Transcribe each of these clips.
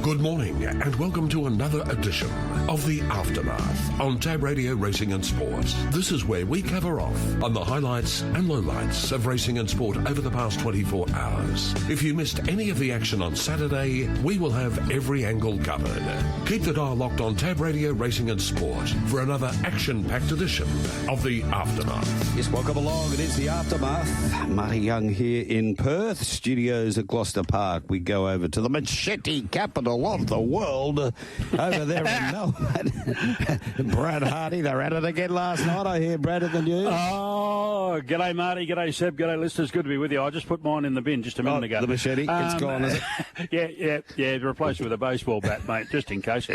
Good morning and welcome to another edition of The Aftermath on Tab Radio Racing and Sport. This is where we cover off on the highlights and lowlights of racing and sport over the past 24 hours. If you missed any of the action on Saturday, we will have every angle covered. Keep the dial locked on Tab Radio Racing and Sport for another action-packed edition of The Aftermath. Yes, welcome along. It is The Aftermath. Marty Young here in Perth, studios at Gloucester Park. We go over to the machete capital of the world over there in Melbourne. Brad Hardie, they're at it again last night. I hear Brad at the news. Oh, g'day Marty, g'day Seb, g'day listeners. Good to be with you. I just put mine in the bin just a minute ago. The machete, it's gone, is it? Yeah. Replace it with a baseball bat, mate, just in case.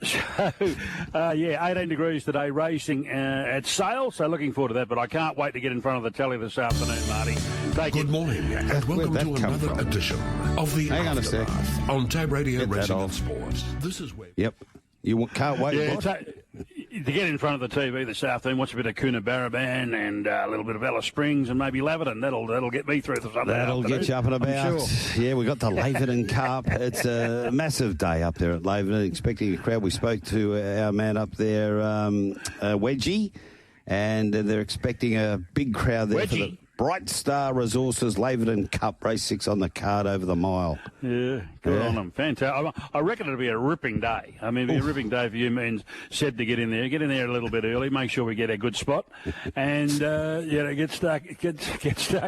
18 degrees today, racing at Sale, so looking forward to that, but I can't wait to get in front of the telly this afternoon, Marty. Good morning and welcome to another edition of The Aftermath on Tab Radio Racing and Sport. This is where... Yep. You can't wait. To get in front of the TV this afternoon, watch a bit of Coonabarabran and a little bit of Alice Springs and maybe Laverton. That'll get me through the Sunday That'll afternoon. get you up and about. Sure. Yeah, we got the Laverton Cup. It's a massive day up there at Laverton. Expecting a crowd. We spoke to our man up there, Wedgie, and they're expecting a big crowd there for the Bright Star Resources Laverton Cup, race 6 on the card over the mile. Yeah, good on them. Fantastic. I reckon it'll be a ripping day. I mean, it'll be a ripping day for you and Seb to get in there. Get in there a little bit early. Make sure we get a good spot. And, get stuck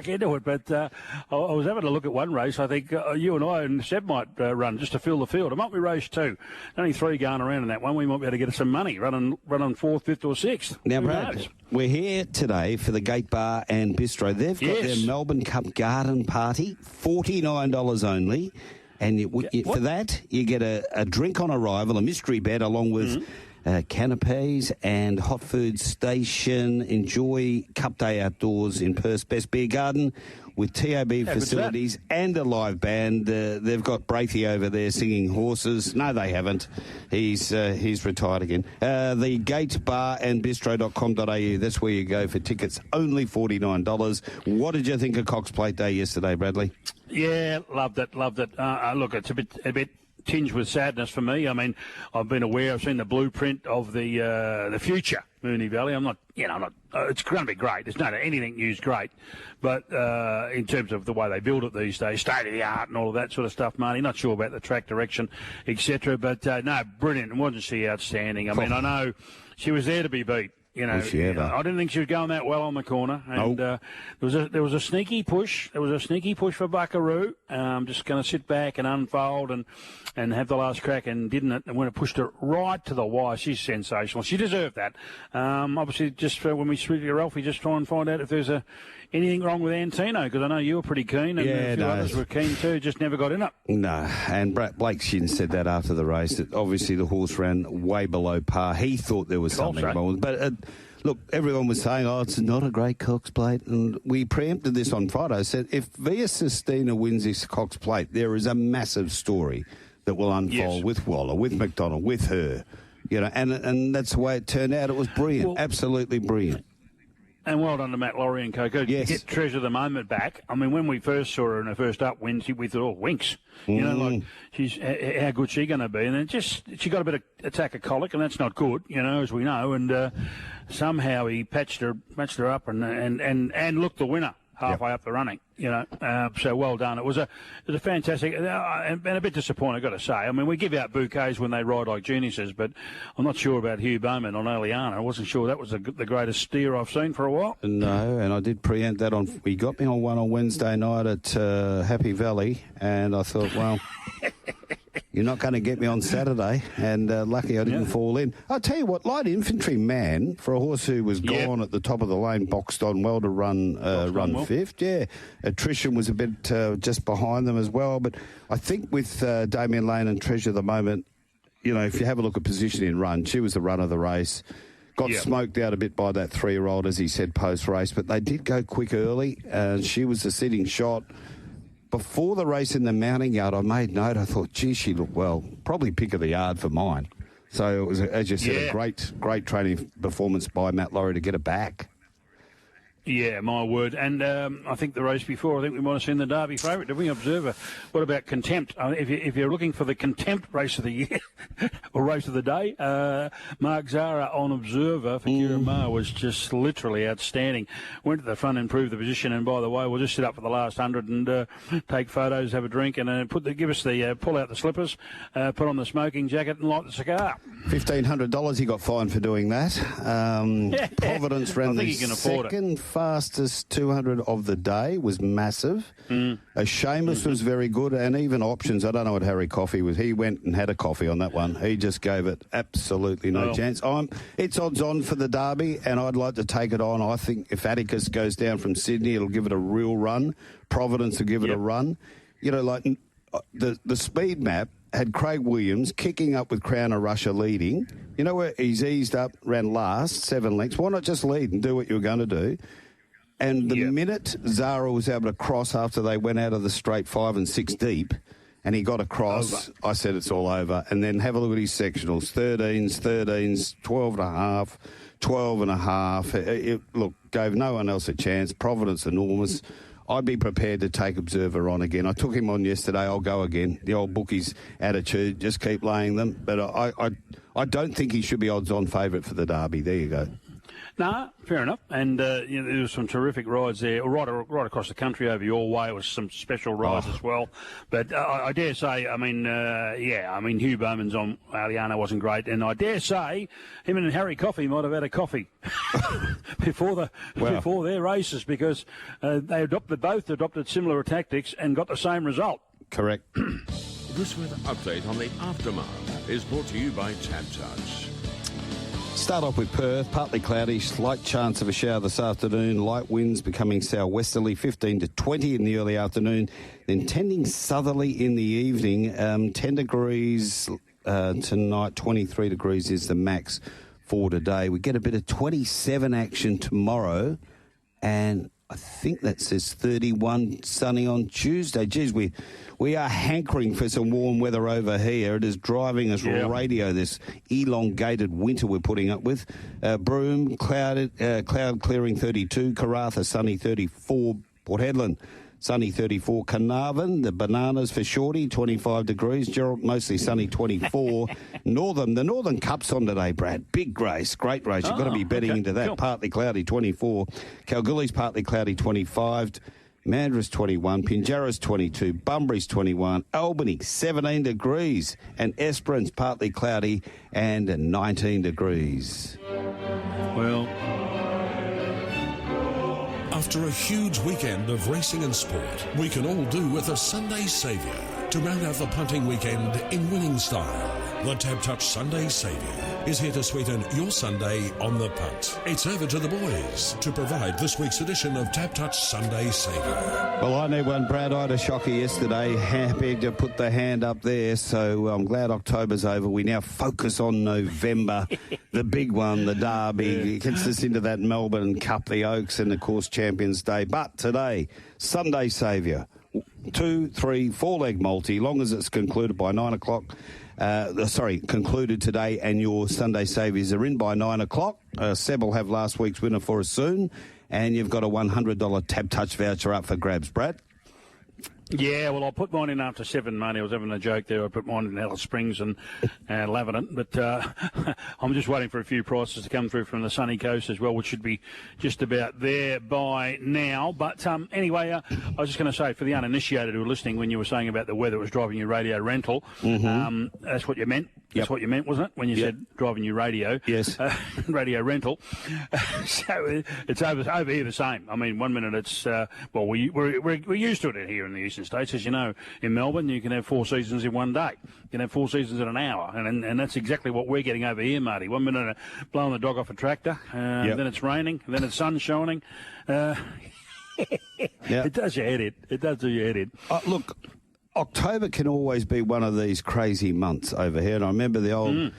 into it. But I was having a look at one race. I think you and I and Seb might run just to fill the field. It might be race 2. Only 3 going around in that one. We might be able to get us some money running 4th, 5th or 6th. Now, Brad, we're here today for the Gate Bar and Bistro. They've got their Melbourne Cup garden party, $49 only. And for that, you get a drink on arrival, a mystery bed, along with canapes and hot food station. Enjoy Cup Day outdoors in Perth's best beer garden with TAB facilities and a live band. They've got Braithy over there singing horses. No, they haven't. He's retired again. The Gate Bar and Bistro.com.au. That's where you go for tickets. Only $49. What did you think of Cox Plate Day yesterday, Bradley? Yeah, loved it. Look, it's a bit tinged with sadness for me. I mean, I've been aware, I've seen the blueprint of the future Moonee Valley. I'm not, it's going to be great. There's not anything new's great. But in terms of the way they build it these days, state of the art and all of that sort of stuff, Marty, not sure about the track direction, etc. But no, brilliant. And wasn't she outstanding? I mean, I know she was there to be beat. I didn't think she was going that well on the corner, and there was a sneaky push. There was a sneaky push for Buckaroo. Just going to sit back and unfold and have the last crack, and didn't it? And when it pushed her right to the wire, she's sensational. She deserved that. Obviously, just when we speak to Ralphie, just try and find out if there's anything wrong with Antino, because I know you were pretty keen, and a few others were keen too. Just never got in it. No, and Blake Shin said that after the race, that obviously the horse ran way below par. He thought there was something wrong, but look, everyone was saying, it's not a great Cox Plate, and we preempted this on Friday. Said if Via Sistina wins this Cox Plate, there is a massive story that will unfold with Waller, with McDonald, with her, and that's the way it turned out. It was brilliant, absolutely brilliant. And well done to Matt Laurie and Coco to get Treasure of the Moment back. I mean, when we first saw her in her first upwind, we thought, winks. She's how good she going to be? And then she got a bit of attack of colic, and that's not good, as we know. And somehow he patched her up and looked the winner halfway up the running. So well done. It was a fantastic and a bit disappointing, I've got to say. I mean, we give out bouquets when they ride like geniuses, but I'm not sure about Hugh Bowman on Oleana. I wasn't sure that was the greatest steer I've seen for a while. No, and I did preempt that he got me on one on Wednesday night at Happy Valley, and I thought, well, you're not going to get me on Saturday, and lucky I didn't fall in. I'll tell you what, light infantry man, for a horse who was gone at the top of the lane, boxed on well to run fifth. Yeah, attrition was a bit just behind them as well, but I think with Damien Lane and Treasure at the moment, if you have a look at position in run, she was the run of the race. Got smoked out a bit by that 3-year-old, as he said, post-race, but they did go quick early, and she was the sitting shot. Before the race in the mounting yard, I made note. I thought, gee, she looked well. Probably pick of the yard for mine. So it was, as you said, a great training performance by Matt Laurie to get it back. Yeah, my word. And I think the race before, I think we might have seen the Derby favourite, didn't we, Observer? What about Contempt? If you're looking for the Contempt race of the year or race of the day, Mark Zara on Observer for Kieran Maher was just literally outstanding. Went to the front, improved the position, and by the way, we'll just sit up for the last 100 and take photos, have a drink, and give us the pull out the slippers, put on the smoking jacket, and light the cigar. $1,500 he got fined for doing that. Providence ran the second fastest 200 of the day, was massive. Seamus was very good, and even Options. I don't know what Harry Coffey was. He went and had a coffee on that one. He just gave it absolutely no chance. It's odds on for the Derby, and I'd like to take it on. I think if Atticus goes down from Sydney, it'll give it a real run. Providence will give it a run. You know, like the speed map had Craig Williams kicking up with Crown of Russia leading. You know where he's eased up, ran last, 7 lengths. Why not just lead and do what you were going to do? And the minute Zara was able to cross after they went out of the straight 5 and 6 deep, and he got across, I said it's all over. And then have a look at his sectionals, 13s, 12 and a half, 12 and a half. Look, gave no one else a chance. Providence enormous. I'd be prepared to take Observer on again. I took him on yesterday. I'll go again. The old bookie's attitude, just keep laying them. But I don't think he should be odds-on favourite for the Derby. There you go. No, fair enough. And there was some terrific rides there, right across the country over your way. It was some special rides as well. But I dare say, Hugh Bowman's on Aliana wasn't great, and I dare say him and Harry Coffey might have had a coffee before their races, because they both adopted similar tactics and got the same result. Correct. This weather update on the Aftermath is brought to you by Tab Touch. Start off with Perth, partly cloudy, slight chance of a shower this afternoon. Light winds becoming southwesterly, 15 to 20 in the early afternoon, then tending southerly in the evening. 10 degrees tonight, 23 degrees is the max for today. We get a bit of 27 action tomorrow, and I think that says 31 sunny on Tuesday. Geez, we are hankering for some warm weather over here. It is driving us radio, this elongated winter we're putting up with. Broome, cloud clearing 32. Karratha, sunny 34. Port Hedland, sunny 34. Carnarvon, the Bananas for Shorty, 25 degrees. Gerald, mostly sunny 24. The Northern Cup's on today, Brad. Big race, great race. You've got to be betting into that. Cool. Partly cloudy, 24. Kalgoorlie's partly cloudy, 25. Mandurah's 21, Pinjarra's 22, Bunbury's 21, Albany 17 degrees, and Esperance partly cloudy and 19 degrees. Well, after a huge weekend of racing and sport, we can all do with a Sunday saviour to round out the punting weekend in winning style. The Tab Touch Sunday Saviour is here to sweeten your Sunday on the punt. It's over to the boys to provide this week's edition of Tab Touch Sunday Saviour. Well, I need one, Brad. I had a shocker yesterday. Happy to put the hand up there, so I'm glad October's over. We now focus on November, the big one, the Derby. It gets us into that Melbourne Cup, the Oaks, and, of course, Champions Day. But today, Sunday Saviour, 2, 3, 4-leg multi, long as it's concluded by 9 o'clock. Concluded today, and your Sunday Saviours are in by 9 o'clock. Seb will have last week's winner for us soon, and you've got a $100 Tab Touch voucher up for grabs, Brad. Yeah, well, I'll put mine in after 7, Marty. I was having a joke there. I put mine in Alice Springs and Laverton. But I'm just waiting for a few prices to come through from the sunny coast as well, which should be just about there by now. But anyway, I was just going to say, for the uninitiated who are listening, when you were saying about the weather was driving your radio rental, that's what you meant. That's what you meant, wasn't it, when you said driving your radio? Yes. Radio rental. So it's over here the same. I mean, 1 minute it's, we're used to it here in the eastern states. As you know, in Melbourne, you can have 4 seasons in one day. You can have 4 seasons in an hour. And that's exactly what we're getting over here, Marty. 1 minute blowing the dog off a tractor, then it's raining, and then it's sun shining. It does your head in. It does do your head in. Look, October can always be one of these crazy months over here. And I remember the old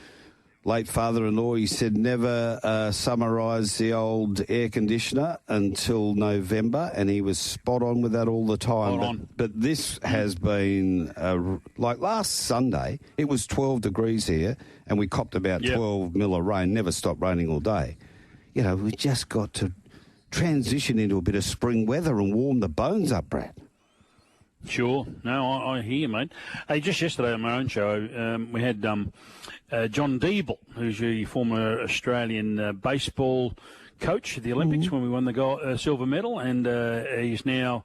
late father-in-law, he said never summarise the old air conditioner until November, and he was spot on with that all the time. But this has been, like last Sunday, it was 12 degrees here, and we copped about 12 mil of rain, never stopped raining all day. You know, we just got to transition into a bit of spring weather and warm the bones up, Brad. Sure. No, I hear you, mate. Hey, just yesterday on my own show, we had John Deeble, who's the former Australian baseball coach at the Olympics when we won the silver medal, and he's now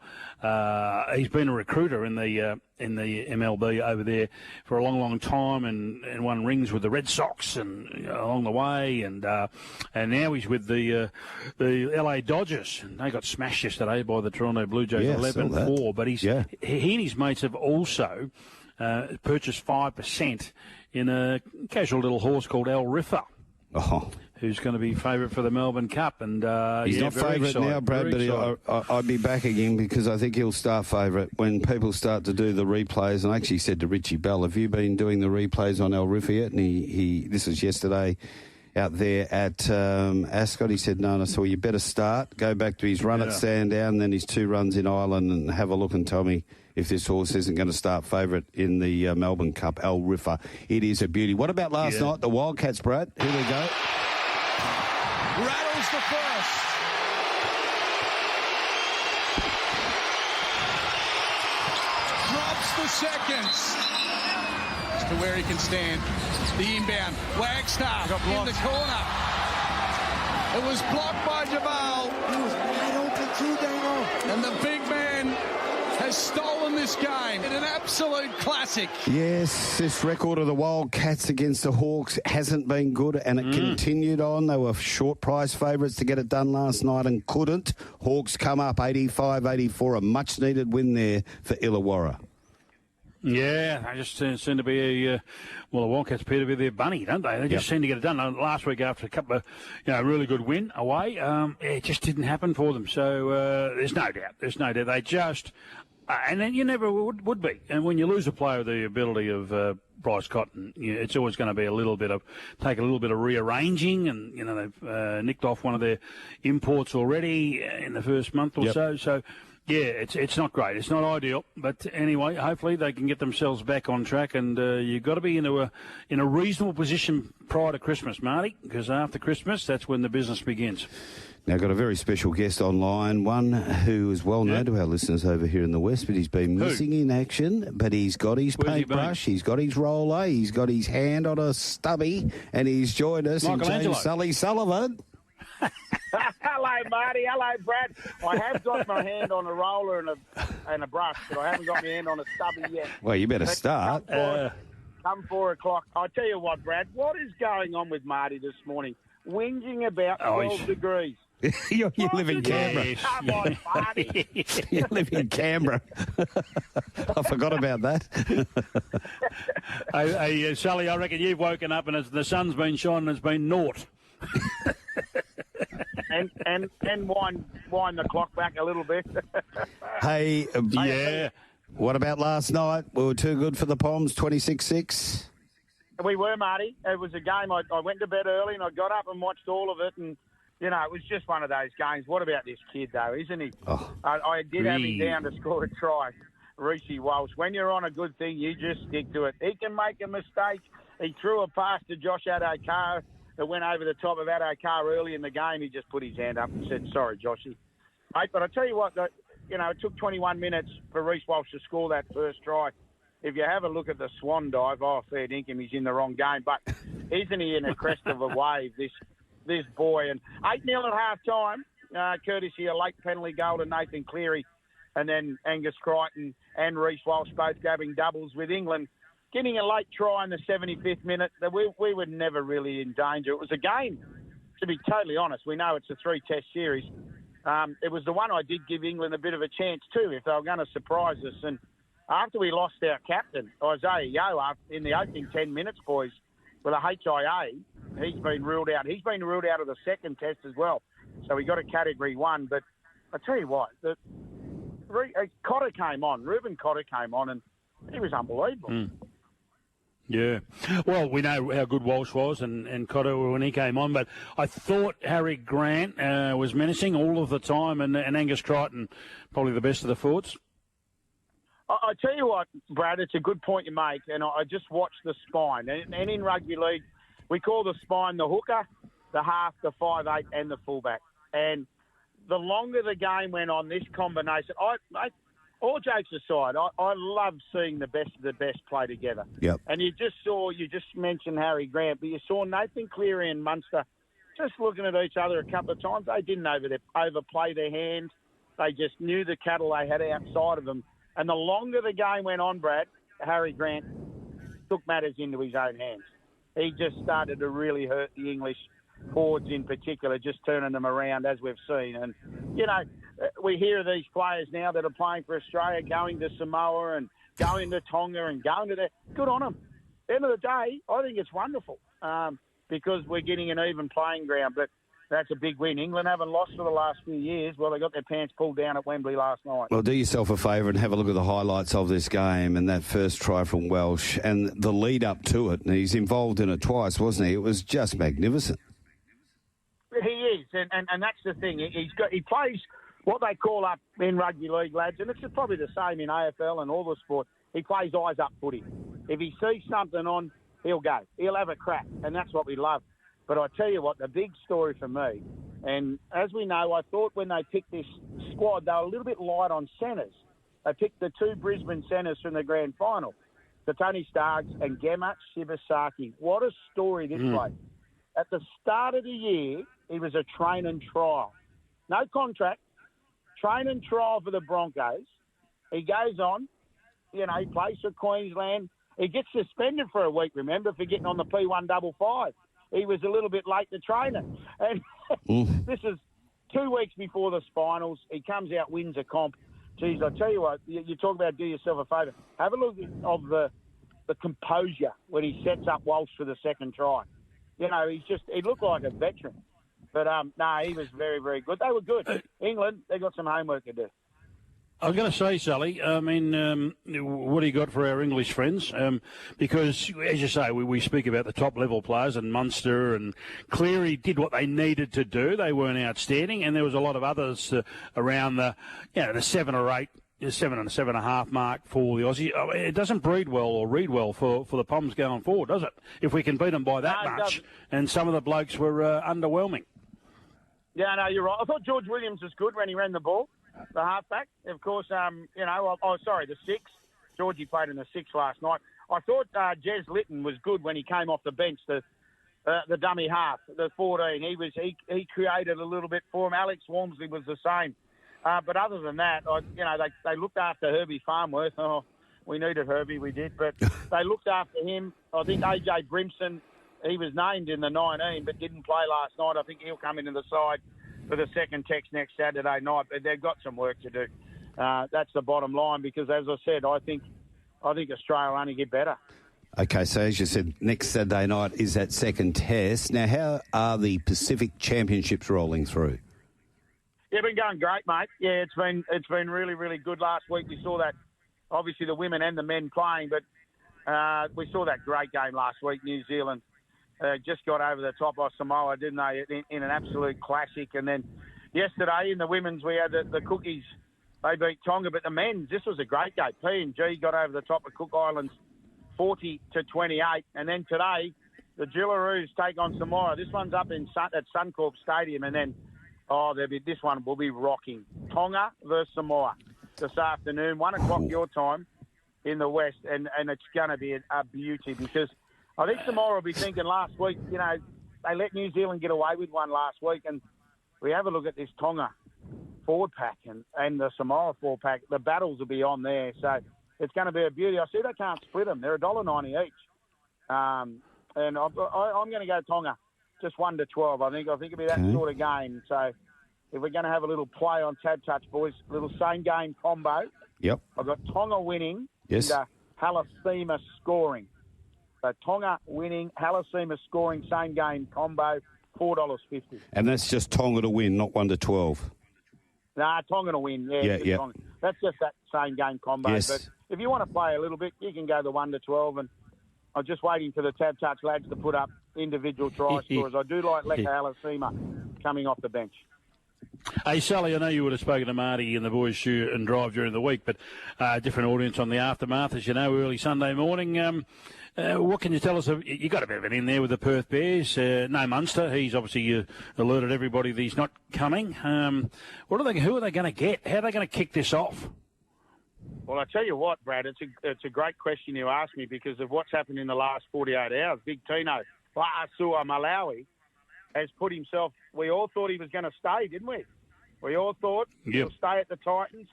he's been a recruiter in the MLB over there for a long time, and won rings with the Red Sox and along the way, and now he's with the LA Dodgers, and they got smashed yesterday by the Toronto Blue Jays 11-4. But he and his mates have also purchased 5% in a casual little horse called El Riffa. Oh. Who's going to be favourite for the Melbourne Cup. And he's not favourite now, Brad, but I'd be back again because I think he'll start favourite when people start to do the replays. And I actually said to Richie Bell, have you been doing the replays on El Riffa yet? And he this was yesterday out there at Ascot. He said, no. And I said, well, you better start. Go back to his run at Sandown, then his 2 runs in Ireland, and have a look and tell me if this horse isn't going to start favourite in the Melbourne Cup, El Riffa. It is a beauty. What about last night, the Wildcats, Brad? Here we go. Rattles the first. Drops the seconds. As to where he can stand. The inbound. Wagstaff in the corner. It was blocked by Jabal. He was wide open too, Dano. And the big man has stolen this game. It's an absolute classic. Yes, this record of the Wildcats against the Hawks hasn't been good, and it continued on. They were short price favourites to get it done last night and couldn't. Hawks come up 85-84, a much-needed win there for Illawarra. Yeah, they just seem to be the Wildcats appear to be their bunny, don't they? They just seem to get it done. Last week, after a couple of, really good win away, it just didn't happen for them. So there's no doubt. They just, and then you never would be. And when you lose a player with the ability of Bryce Cotton, it's always going to be a little bit of rearranging, and they've nicked off one of their imports already in the first month or so. So. Yeah, it's not great. It's not ideal, but anyway, hopefully they can get themselves back on track. And you've got to be in a reasonable position prior to Christmas, Marty, because after Christmas, that's when the business begins. Now, got a very special guest online, one who is well known to our listeners over here in the West, but he's been missing in action. But he's got his paintbrush, he's got his roller, he's got his hand on a stubby, and he's joined us in James Sully Sullivan. Hello, Marty. Hello, Brad. I have got my hand on a roller and a brush, but I haven't got my hand on a stubby yet. Well, you better start. Come 4 o'clock. I tell you what, Brad, what is going on with Marty this morning? Whinging about 12 degrees. you live in Canberra. Come on, Marty. You live in Canberra. I forgot about that. Hey, Sully, I reckon you've woken up and the sun's been shining and it's been naught. and wind the clock back a little bit. Hey, what about last night? We were too good for the Poms, 26-6. We were, Marty. It was a game. I went to bed early and I got up and watched all of it, and it was just one of those games. What about this kid, though, isn't he? Oh, I did have him down to score a try, Reece Walsh. When you're on a good thing, you just stick to it. He can make a mistake. He threw a pass to Josh Adokar that went over the top of Adokar early in the game. He just put his hand up and said, sorry, Joshy. Mate, but I tell you what, it took 21 minutes for Reece Walsh to score that first try. If you have a look at the swan dive, fair dinkum, he's in the wrong game. But isn't he in a crest of a wave, this boy? And 8-0 at half-time, courtesy of late penalty goal to Nathan Cleary, and then Angus Crichton and Reece Walsh both grabbing doubles with England. Getting a late try in the 75th minute, we were never really in danger. It was a game, to be totally honest. We know it's a 3-test series. It was the one I did give England a bit of a chance too, if they were going to surprise us. And after we lost our captain, Isaiah Yeo, in the opening 10 minutes, boys, with a HIA, he's been ruled out. He's been ruled out of the second test as well. So we got a Category 1. But I tell you what, Cotter came on, Ruben Cotter came on, and he was unbelievable. Yeah. Well, we know how good Walsh was and Cotter when he came on, but I thought Harry Grant was menacing all of the time, and Angus Crichton probably the best of the forwards. I tell you what, Brad, it's a good point you make, and I just watched the spine. And in rugby league, we call the spine the hooker, the half, the 5'8", and the fullback. And the longer the game went on, this combination, all jokes aside, I love seeing the best of the best play together. Yep. And you just mentioned Harry Grant, but you saw Nathan Cleary and Munster just looking at each other a couple of times. They didn't overplay their hand. They just knew the cattle they had outside of them. And the longer the game went on, Brad, Harry Grant took matters into his own hands. He just started to really hurt the English forwards in particular, just turning them around as we've seen. And, we hear of these players now that are playing for Australia going to Samoa and going to Tonga and going to there. Good on them. At the end of the day, I think it's wonderful because we're getting an even playing ground. But that's a big win. England haven't lost for the last few years. Well, they got their pants pulled down at Wembley last night. Well, do yourself a favour and have a look at the highlights of this game and that first try from Welsh and the lead up to it. And he's involved in it twice, wasn't he? It was just magnificent. He is, and that's the thing. He plays what they call up in rugby league, lads, and it's probably the same in AFL and all the sport. He plays eyes up footy. If he sees something on, he'll go. He'll have a crack, and that's what we love. But I tell you what, the big story for me, and as we know, I thought when they picked this squad, they were a little bit light on centres. They picked the two Brisbane centres from the grand final, the Tony Starks and Gemma Shibasaki. What a story this way. At the start of the year, he was a train and trial. No contract. Train and trial for the Broncos. He goes on, he plays for Queensland. He gets suspended for a week, remember, for getting on the P155. He was a little bit late to training. And this is 2 weeks before the finals. He comes out, wins a comp. Geez, I tell you what, you talk about do yourself a favour. Have a look of the composure when he sets up Walsh for the second try. He looked like a veteran. But, he was very, very good. They were good. England, they got some homework to do. I was going to say, Sully, what do you got for our English friends? Because, as you say, we speak about the top-level players, and Munster and Cleary did what they needed to do. They weren't outstanding, and there was a lot of others around the 7 or 8, 7 and 7.5 mark for the Aussie. It doesn't breed well or read well for the Poms going forward, does it? If we can beat them by that much, and some of the blokes were underwhelming. Yeah, no, you're right. I thought George Williams was good when he ran the ball, the halfback. Of course, the 6. Georgie played in the 6 last night. I thought Jez Litton was good when he came off the bench, the dummy half, the 14. He created a little bit for him. Alex Walmsley was the same. But other than that, they looked after Herbie Farnworth. Oh, we needed Herbie, we did. But they looked after him. I think AJ Brimson, he was named in the 19 but didn't play last night. I think he'll come into the side for the second text next Saturday night. But they've got some work to do. That's the bottom line because, as I said, I think Australia will only get better. Okay, so as you said, next Saturday night is that second test. Now, how are the Pacific Championships rolling through? Yeah, been going great, mate. Yeah, it's been really, really good. Last week we saw that, obviously the women and the men playing, but we saw that great game last week. New Zealand just got over the top of Samoa, didn't they, in an absolute classic. And then yesterday in the women's we had the Cookies. They beat Tonga, but the men's, this was a great game. PNG got over the top of Cook Islands 40-28. And then today, the Jillaroos take on Samoa. This one's up at Suncorp Stadium, and then this one will be rocking. Tonga versus Samoa this afternoon, 1 o'clock your time in the West, and it's going to be a beauty because I think Samoa will be thinking last week, they let New Zealand get away with one last week, and we have a look at this Tonga forward pack and the Samoa forward pack. The battles will be on there, so it's going to be a beauty. I see they can't split them. They're $1.90 each. And I'm going to go Tonga. Just 1-12. I think it'll be that sort of game. So if we're going to have a little play on Tab Touch, boys, little same game combo. Yep. I've got Tonga winning. Yes. And Halasima scoring. So Tonga winning, Halasima scoring, same game combo, $4.50. And that's just Tonga to win, not 1-12. Nah, Tonga to win. Yeah. Tonga. That's just that same game combo. Yes. But if you want to play a little bit, you can go the 1-12. And I'm just waiting for the Tab Touch lads to put up individual try scorers. I do like Leka Halasima coming off the bench. Hey, Sully, I know you would have spoken to Marty and the boys shoot and drive during the week, but different audience on the aftermath, as you know, early Sunday morning. What can you tell us? You got a bit of it in there with the Perth Bears. No Munster. He's obviously alerted everybody that he's not coming. Who are they going to get? How are they going to kick this off? Well, I tell you what, Brad, it's a great question you asked me because of what's happened in the last 48 hours. Big Tino, La'asua Malawi, has put himself. We all thought he was going to stay, didn't we? We all thought he'll stay at the Titans,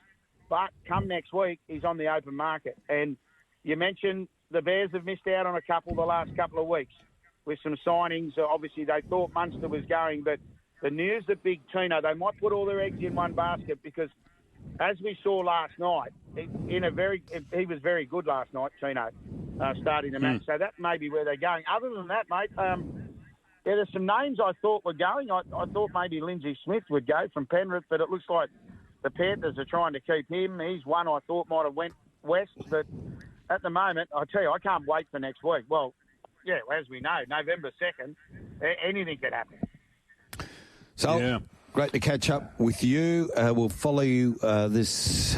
but come next week, he's on the open market. And you mentioned the Bears have missed out on a couple the last couple of weeks with some signings. Obviously, they thought Munster was going, but the news that Big Tino, they might put all their eggs in one basket because, as we saw last night, he was very good last night, Tino, starting the match. So that may be where they're going. Other than that, mate, there's some names I thought were going. I thought maybe Lindsay Smith would go from Penrith, but it looks like the Panthers are trying to keep him. He's one I thought might have went west, but at the moment, I tell you, I can't wait for next week. Well, yeah, as we know, November 2nd, anything could happen. So, great to catch up with you. We'll follow you this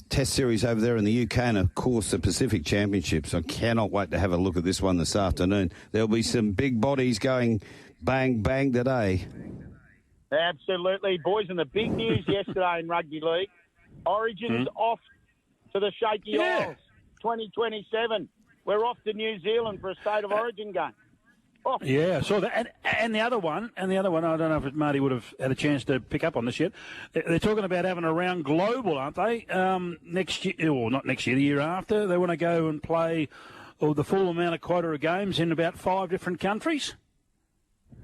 test series over there in the UK and, of course, the Pacific Championships. I cannot wait to have a look at this one this afternoon. There'll be some big bodies going bang, bang today. Absolutely. Boys, and the big news yesterday in Rugby League, Origin's off to the Shaky Isles, 2027. We're off to New Zealand for a State of Origin game. Oh. Yeah, I saw that. And the other one, I don't know if Marty would have had a chance to pick up on this yet. They're talking about having a round global, aren't they? Next year, or not next year, the year after. They want to go and play the full amount of quota of games in about 5 different countries.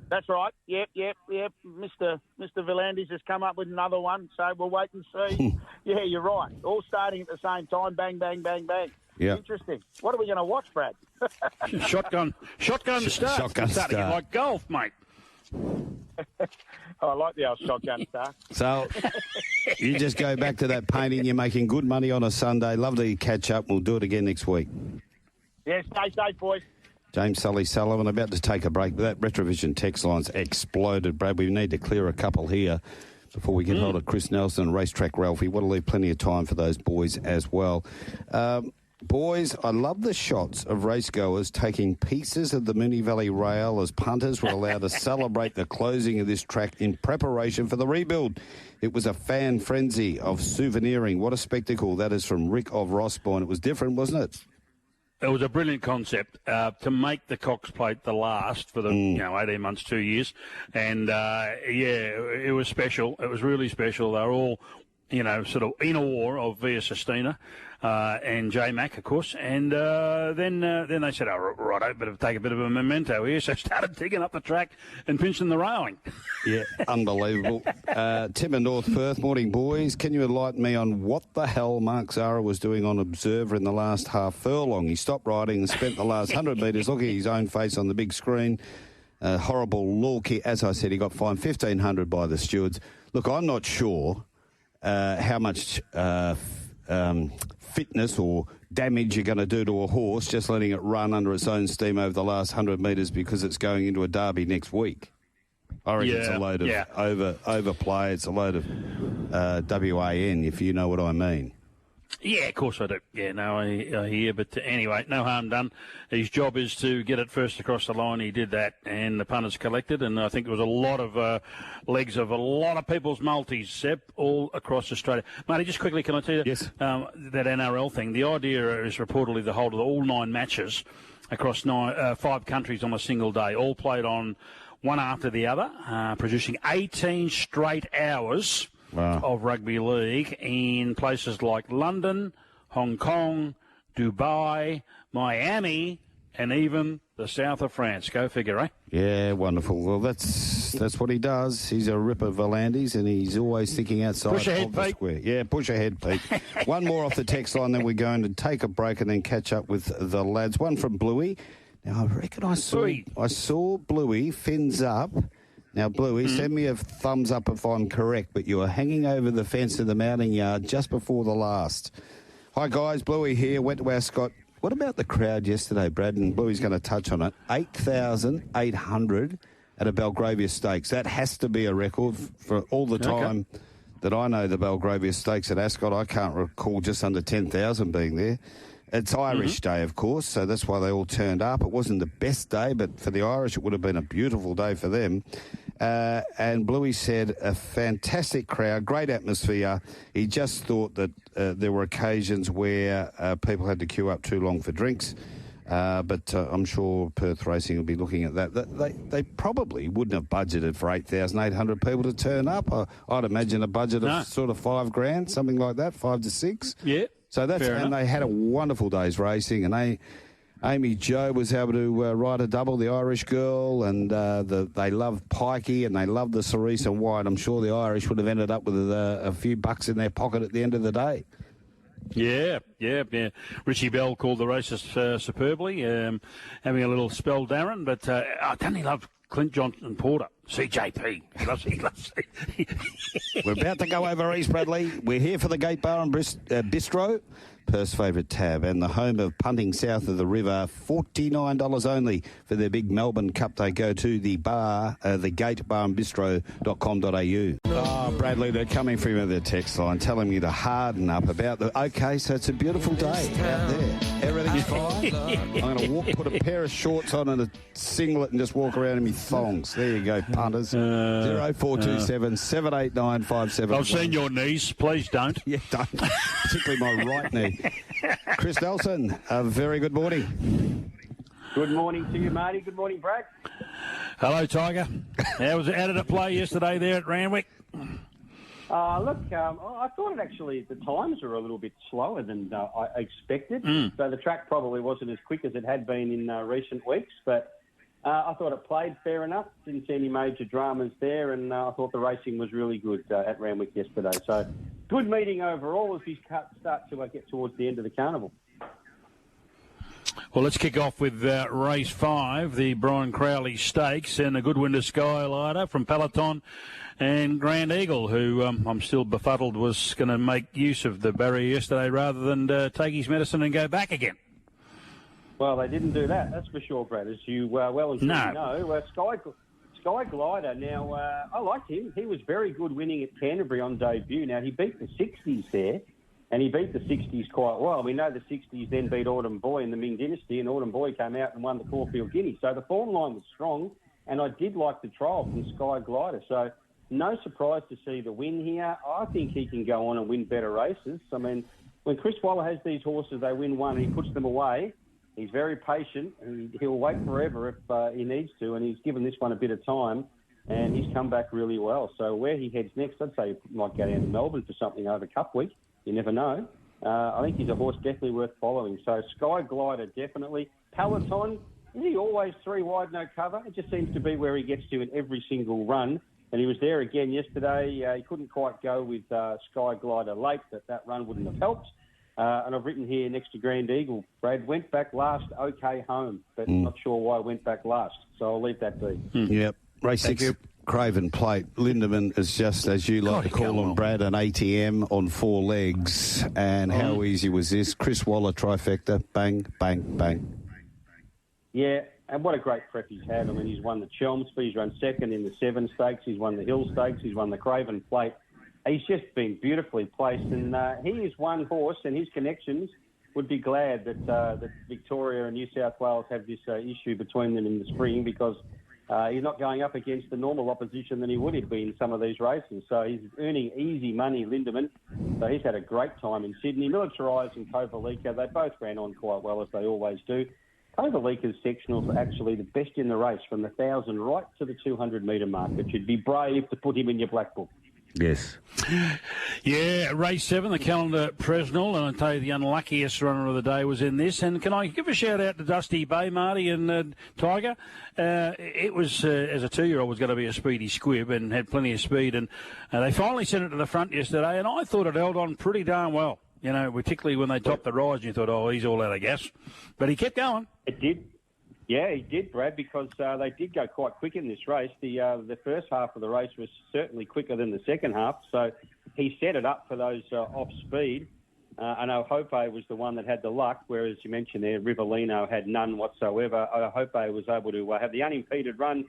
That's right. Yep. Mr. Villandis has come up with another one, so we'll wait and see. Yeah, you're right. All starting at the same time. Bang, bang, bang, bang. Yeah. Interesting. What are we going to watch, Brad? Shotgun start. Shotgun start. Like golf, mate. I like the old shotgun start. So you just go back to that painting. You're making good money on a Sunday. Lovely to catch up. We'll do it again next week. Yeah, stay safe, boys. James Sully Sullivan, about to take a break. But that Retrovision text line's exploded, Brad. We need to clear a couple here before we get hold of Chris Nelson and Racetrack Ralphy. Want to leave plenty of time for those boys as well. Boys, I love the shots of racegoers taking pieces of the Moonee Valley Rail as punters were allowed to celebrate the closing of this track in preparation for the rebuild. It was a fan frenzy of souveniring. What a spectacle. That is from Rick of Rossbourne. It was different, wasn't it? It was a brilliant concept to make the Cox Plate the last for the 18 months, 2 years. And, it was special. It was really special. They were all, sort of in awe of Via Sistina and J-Mac, of course. And then they said, oh, right, better take a bit of a memento here. So started digging up the track and pinching the railing. Yeah, unbelievable. Tim in North Perth, morning, boys. Can you enlighten me on what the hell Mark Zara was doing on Observer in the last half furlong? He stopped riding and spent the last 100 metres looking at his own face on the big screen. Horrible look. As I said, he got fined $1,500 by the stewards. Look, I'm not sure how much fitness or damage you're going to do to a horse just letting it run under its own steam over the last 100 metres because it's going into a derby next week. I reckon it's a load of overplay. It's a load of WAN, if you know what I mean. Yeah, of course I do. Yeah, no, I hear. But anyway, no harm done. His job is to get it first across the line. He did that, and the punters collected. And I think there was a lot of legs of a lot of people's multis, Seb, all across Australia. Marty, just quickly, can I tell you that NRL thing? The idea is reportedly to hold all 9 matches across 5 countries on a single day, all played on one after the other, producing 18 straight hours of rugby league in places like London, Hong Kong, Dubai, Miami, and even the south of France. Go figure, eh? Yeah, wonderful. Well, that's what he does. He's a ripper, Villandis, and he's always thinking outside of the square. Yeah, push ahead, Pete. One more off the text line, then we're going to take a break and then catch up with the lads. One from Bluey. Now, I reckon I saw Bluey, fins up. Now, Bluey, send me a thumbs up if I'm correct, but you are hanging over the fence in the mounting yard just before the last. Hi, guys. Bluey here. Went to Ascot. What about the crowd yesterday, Brad? And Bluey's going to touch on it. 8,800 at a Belgravia Stakes. That has to be a record for all the time that I know the Belgravia Stakes at Ascot. I can't recall just under 10,000 being there. It's Irish Day, of course, so that's why they all turned up. It wasn't the best day, but for the Irish, it would have been a beautiful day for them. And Bluey said a fantastic crowd, great atmosphere. He just thought that there were occasions where people had to queue up too long for drinks. But I'm sure Perth Racing will be looking at that. They probably wouldn't have budgeted for 8,800 people to turn up. I'd imagine a budget of sort of $5,000, something like that, 5 to 6. Yeah. So that's they had a wonderful day's racing, and Amy Jo was able to ride a double, the Irish girl, and they loved Pikey and they loved the Cerise and White. I'm sure the Irish would have ended up with a few bucks in their pocket at the end of the day. Yeah. Richie Bell called the races superbly, having a little spell, Darren, but I don't he love Clint Johnson Porter, CJP. He loves We're about to go over East Bradley. We're here for the Gate Bar and Bistro, Perth's favourite tab, and the home of punting south of the river. $49 only for their big Melbourne Cup. They go to the bar, the Gate Bar and Bistro.com.au. Oh, Bradley, they're coming from you with their text line, telling me to harden up about the. Okay, so it's a beautiful day out there. Everything's fine. I'm going to put a pair of shorts on and a singlet and just walk around in my thongs. There you go, punters. 0427 789 571. I've seen your knees. Please don't. Yeah, don't. Particularly my right knee. Chris Nelson, a very good morning. Good morning to you, Marty. Good morning, Brad. Hello, Tiger. How did it play yesterday there at Randwick? I thought it actually, the times were a little bit slower than I expected. So the track probably wasn't as quick as it had been in recent weeks, but I thought it played fair enough. Didn't see any major dramas there, and I thought the racing was really good at Randwick yesterday. So good meeting overall as we start to get towards the end of the carnival. Well, let's kick off with race 5, the Brian Crowley Stakes, and a Goodwinter Skylighter from Peloton and Grand Eagle, who I'm still befuddled was going to make use of the barrier yesterday rather than take his medicine and go back again. Well, they didn't do that, that's for sure, Brad. As you well and truly know, Sky Glider, now, I liked him. He was very good winning at Canterbury on debut. Now, he beat the 60s there, and he beat the 60s quite well. We know the 60s then beat Autumn Boy in the Ming Dynasty, and Autumn Boy came out and won the Caulfield Guinea. So the form line was strong, and I did like the trial from Sky Glider. So no surprise to see the win here. I think he can go on and win better races. I mean, when Chris Waller has these horses, they win one and he puts them away. He's very patient, and he'll wait forever if he needs to, and he's given this one a bit of time, and he's come back really well. So where he heads next, I'd say he might go down to Melbourne for something over Cup Week. You never know. I think he's a horse definitely worth following. So Sky Glider, definitely. Peloton, is he always 3 wide, no cover? It just seems to be where he gets to in every single run. And he was there again yesterday. He couldn't quite go with Sky Glider late, but that run wouldn't have helped. And I've written here next to Grand Eagle, Brad, went back last, okay home, but not sure why went back last. So I'll leave that be. Yep. Race 6, Craven Plate. Lindemann is just, as you like to call him, Brad, an ATM on 4 legs. And how easy was this? Chris Waller trifecta, bang, bang, bang. Yeah, and what a great prep he's had. I mean, he's won the Chelmsford, he's run second in the 7 stakes, he's won the Hill Stakes, he's won the Craven Plate. He's just been beautifully placed, and he is one horse, and his connections would be glad that Victoria and New South Wales have this issue between them in the spring, because he's not going up against the normal opposition than he would have been in some of these races. So he's earning easy money, Lindemann. So he's had a great time in Sydney. Militarised and Kovalika, they both ran on quite well, as they always do. Kovalika's sectionals are actually the best in the race, from the 1,000 right to the 200-metre mark. But you'd be brave to put him in your black book. Yes. Yeah, race 7, the Calendar Presnell, and I tell you the unluckiest runner of the day was in this. And can I give a shout out to Dusty Bay, Marty and Tiger? It was, as a 2-year-old, was going to be a speedy squib and had plenty of speed. And they finally sent it to the front yesterday, and I thought it held on pretty darn well. You know, particularly when they topped the rise, you thought, oh, he's all out of gas. But he kept going. It did. Yeah, he did, Brad, because they did go quite quick in this race. The first half of the race was certainly quicker than the second half, so he set it up for those off-speed. And Hope was the one that had the luck, whereas you mentioned there, Rivellino had none whatsoever. Hope was able to have the unimpeded run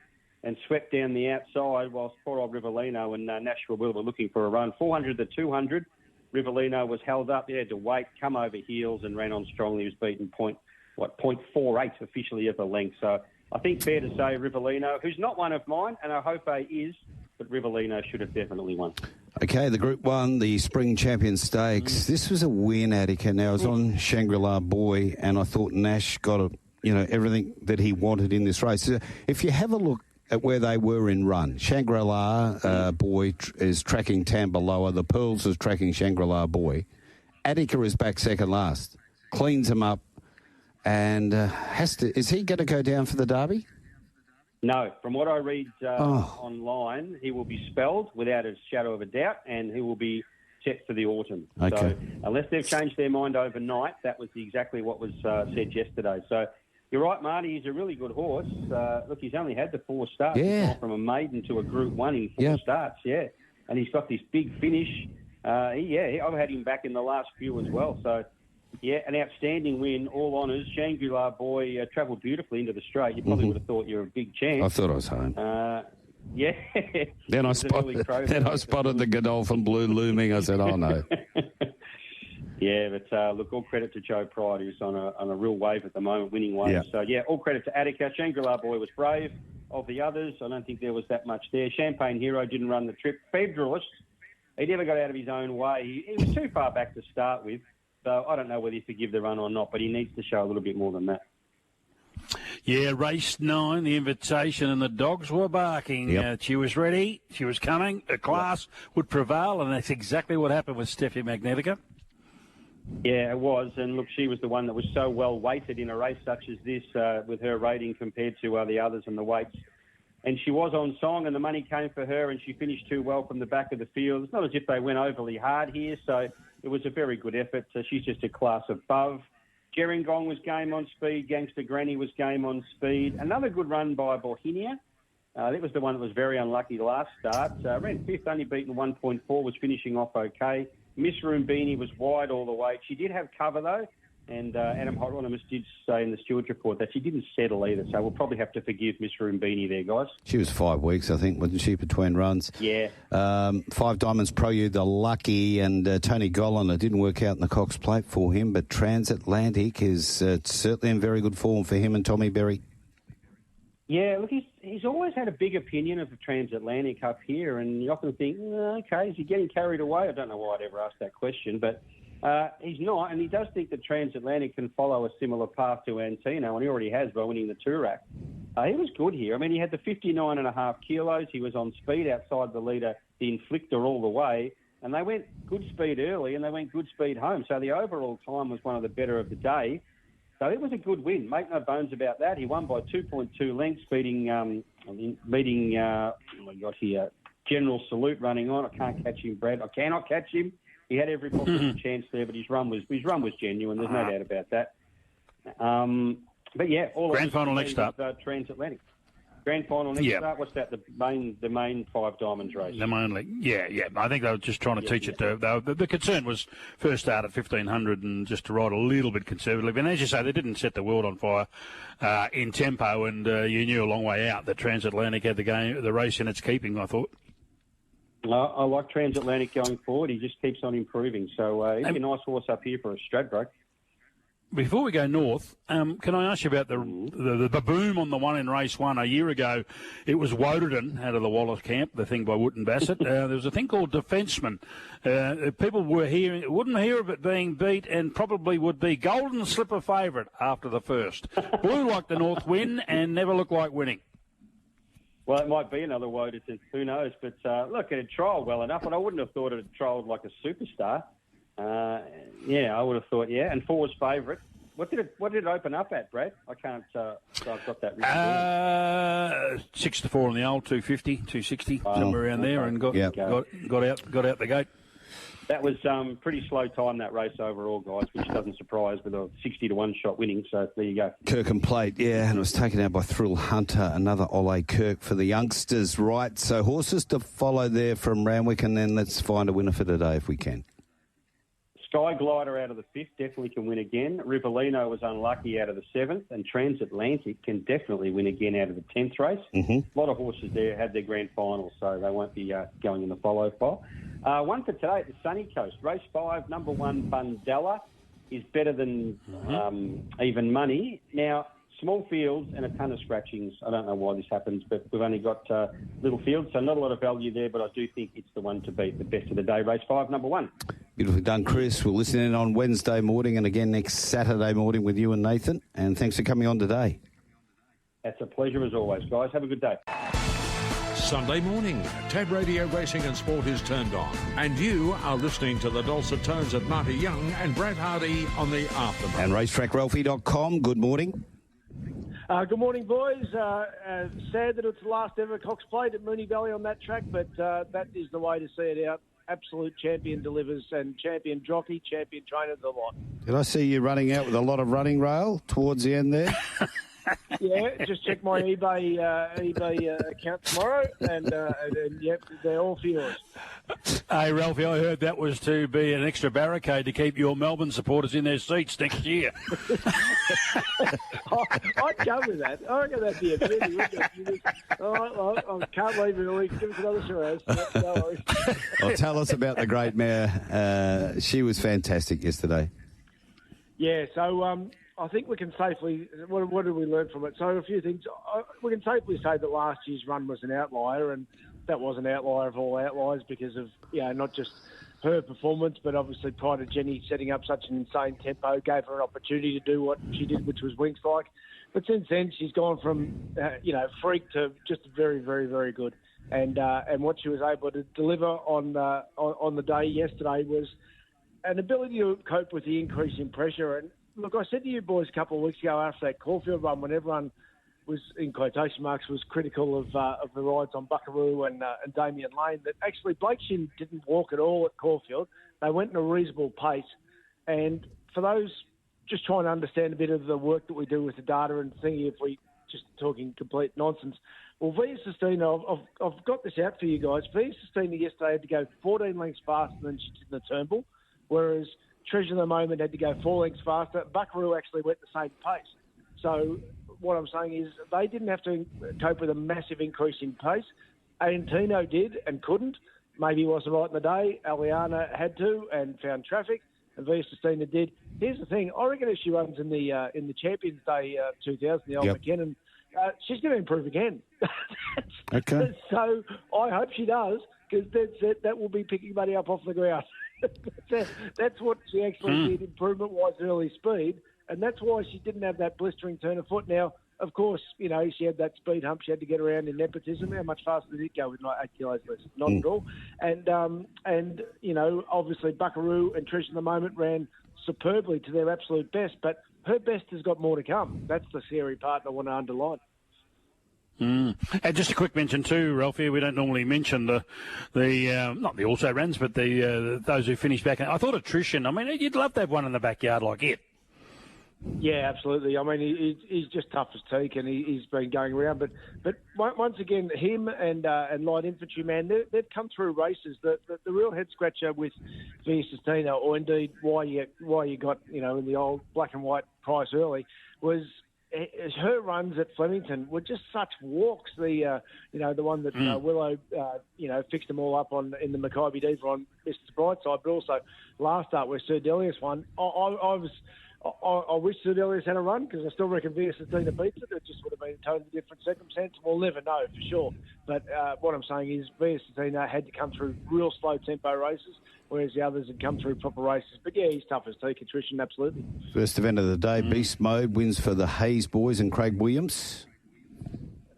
and swept down the outside whilst poor old Rivellino and Nashua Will were looking for a run. 400 to 200. Rivellino was held up. He had to wait, come over heels and ran on strongly. He was beaten 0.48 officially of the length. So I think fair to say Rivellino, who's not one of mine, and I hope is, but Rivellino should have definitely won. Okay, the Group 1, the Spring Champion Stakes. This was a win, Attica. Now, I was on Shangri-La Boy, and I thought Nash got everything that he wanted in this race. If you have a look at where they were in run, Shangri-La Boy is tracking Tambaloa. The Pearls is tracking Shangri-La Boy. Attica is back second last. Cleans him up. And is he going to go down for the Derby? No. From what I read online, he will be spelled without a shadow of a doubt, and he will be set for the autumn. Okay. So unless they've changed their mind overnight, that was exactly what was said yesterday. So you're right, Marty. He's a really good horse. Look, he's only had the 4 starts. Yeah. He's gone from a maiden to a Group 1 in 4 starts, yeah. And he's got this big finish. I've had him back in the last few as well. So, yeah, an outstanding win, all honours. Shangri-La Boy travelled beautifully into the straight. You probably would have thought you're a big chance. I thought I was home. Yeah. Then I spotted the Godolphin Blue looming. I said, oh, no. Yeah, but look, all credit to Joe Pride, who's on a real wave at the moment, winning waves. Yeah. So, yeah, all credit to Attica. Shangri-La Boy was brave. Of the others, I don't think there was that much there. Champagne Hero didn't run the trip. Federalist, he never got out of his own way. He was too far back to start with. So I don't know whether you forgive the run or not, but he needs to show a little bit more than that. Yeah, race 9, the invitation, and the dogs were barking. Yep. She was ready. She was coming. Her class would prevail, and that's exactly what happened with Steffi Magnetica. Yeah, it was. And look, she was the one that was so well weighted in a race such as this with her rating compared to the others and the weights. And she was on song, and the money came for her, and she finished too well from the back of the field. It's not as if they went overly hard here, so it was a very good effort. So she's just a class above. Gerringong was game on speed. Gangster Granny was game on speed. Another good run by Bohemia. That was the one that was very unlucky last start. Ran fifth, only beaten 1.4, was finishing off okay. Miss Roombini was wide all the way. She did have cover, though. And Adam Hyeronimus did say in the stewards report that she didn't settle either, so we'll probably have to forgive Miss Roombini there, guys. She was 5 weeks, I think, wasn't she, between runs? Yeah. 5 Diamonds Pro U, the Lucky, and Tony Gollan. It didn't work out in the Cox Plate for him, but Transatlantic is certainly in very good form for him and Tommy Berry. Yeah, look, he's always had a big opinion of the Transatlantic up here, and you often think, okay, is he getting carried away? I don't know why I'd ever ask that question, but... he's not, and he does think that Transatlantic can follow a similar path to Antino, and he already has by winning the Toorak. He was good here. I mean, he had the 59.5 kilos. He was on speed outside the leader, the Inflictor, all the way, and they went good speed early, and they went good speed home. So the overall time was one of the better of the day. So it was a good win. Make no bones about that. He won by 2.2 lengths, beating General Salute running on. I can't catch him, Brad. I cannot catch him. He had every possible chance there, but his run was genuine. There's no doubt about that. But yeah, all grand final next up. Transatlantic. Grand final next start. What's that? The main 5 Diamonds race. The main, yeah. I think they were just trying to teach it to. The concern was first start at 1,500 and just to ride a little bit conservatively. And as you say, they didn't set the world on fire in tempo, and you knew a long way out that Transatlantic had the race in its keeping, I thought. I like Transatlantic going forward. He just keeps on improving. So he's a nice horse up here for a Stradbroke. Before we go north, can I ask you about the boom on the one in race 1? A year ago, it was Woderton out of the Wallace camp, the thing by Wootton Bassett. There was a thing called Defenceman. People wouldn't hear of it being beat, and probably would be Golden Slipper favourite after the first. Blew like the North Wind and never looked like winning. Well, it might be another Woderton, who knows? But look, it trialled well enough, and I wouldn't have thought it had trialled like a superstar. I would have thought, and 4's favourite. What did it open up at, Brad? I can't. I've got that written. 6-4 on the old 250, 260, somewhere around there, and got out the gate. That was pretty slow time, that race overall, guys, which doesn't surprise with a 60-1 shot winning. So there you go. Kirkham Plate, and it was taken out by Thrill Hunter, another Ole Kirk for the youngsters, right? So horses to follow there from Randwick, and then let's find a winner for today if we can. Sky Glider out of the 5th definitely can win again. Rivellino was unlucky out of the 7th, and Transatlantic can definitely win again out of the 10th race. A lot of horses there had their grand final, so they won't be going in the follow file. One for today at the Sunny Coast. Race 5, number 1, Bundella, is better than even money. Now, small fields and a ton of scratchings. I don't know why this happens, but we've only got little fields, so not a lot of value there, but I do think it's the one to beat. The best of the day, race 5, number 1. Beautifully done, Chris. We'll listen in on Wednesday morning and again next Saturday morning with you and Nathan. And thanks for coming on today. That's a pleasure as always, guys. Have a good day. Sunday morning, Tab Radio Racing and Sport is turned on. And you are listening to the dulcet tones of Marty Young and Brad Hardie on the Aftermath. And racetrackralphy.com, good morning. Good morning, boys. Sad that it's the last ever Cox Plate at Moonee Valley on that track, but that is the way to see it out. Absolute champion delivers, and champion jockey, champion trainer, the lot. Did I see you running out with a lot of running rail towards the end there? Yeah, just check my eBay account tomorrow, and yep, they're all for yours. Hey, Ralphie, I heard that was to be an extra barricade to keep your Melbourne supporters in their seats next year. I'd go with that. I reckon that'd be a beauty, wouldn't it? I can't leave it a week. Give us another Shiraz. No worries. Well, tell us about the great mare. She was fantastic yesterday. Yeah, so I think we can safely... What did we learn from it? So a few things. We can safely say that last year's run was an outlier, and that was an outlier of all outliers because of, not just her performance, but obviously prior to Jenny setting up such an insane tempo, gave her an opportunity to do what she did, which was wing strike. But since then, she's gone from, freak to just very, very, very good. And what she was able to deliver on the day yesterday was an ability to cope with the increase in pressure. And look, I said to you boys a couple of weeks ago after that Caulfield run, when everyone was, in quotation marks, was critical of the rides on Buckaroo and Damien Lane, that actually Blake Shin didn't walk at all at Caulfield. They went in a reasonable pace. And for those just trying to understand a bit of the work that we do with the data and thinking if we just talking complete nonsense, well, Via Sistina, I've got this out for you guys. Via Sistina yesterday had to go 14 lengths faster than she did in the Turnbull, whereas Treasure of the Moment had to go 4 lengths faster. Buckaroo actually went the same pace. So what I'm saying is they didn't have to cope with a massive increase in pace. Antino did and couldn't. Maybe he wasn't right in the day. Aliana had to and found traffic, and Via Sistina did. Here's the thing. I reckon if she runs in the Champions Day 2000, the Old McKinnon, she's going to improve again. Okay. So I hope she does, because that will be picking money up off the ground. That's what she actually did improvement-wise, early speed, and that's why she didn't have that blistering turn of foot. Now, of course, she had that speed hump. She had to get around in nepotism. How much faster did it go with like 8 kilos less? Not at all. And obviously Buckaroo and Treasure in the Moment ran superbly to their absolute best, but her best has got more to come. That's the scary part I want to underline. And just a quick mention too, Ralphie. We don't normally mention the not the also runs, but those who finish back. I thought attrition. I mean, you'd love to have one in the backyard like it. Yeah, absolutely. I mean, he's just tough as teak, and he's been going around. But once again, him and Light Infantry Man, they've come through races. The real head scratcher with Via Sistina, or indeed why you got in the old black and white price early, was her runs at Flemington were just such walks. The one that Willow fixed them all up in the Mackay Diva on Mr. Brightside, but also last start where Sir Delius won. I wish Sir Delius had a run, because I still reckon Via Sistina beats it. It just would have been a totally different circumstance. We'll never know for sure. But what I'm saying is Via Sistina had to come through real slow tempo races, whereas the others had come through proper races. But yeah, he's tough as teak, attrition, absolutely. First event of the day, Beast Mode wins for the Hayes boys and Craig Williams.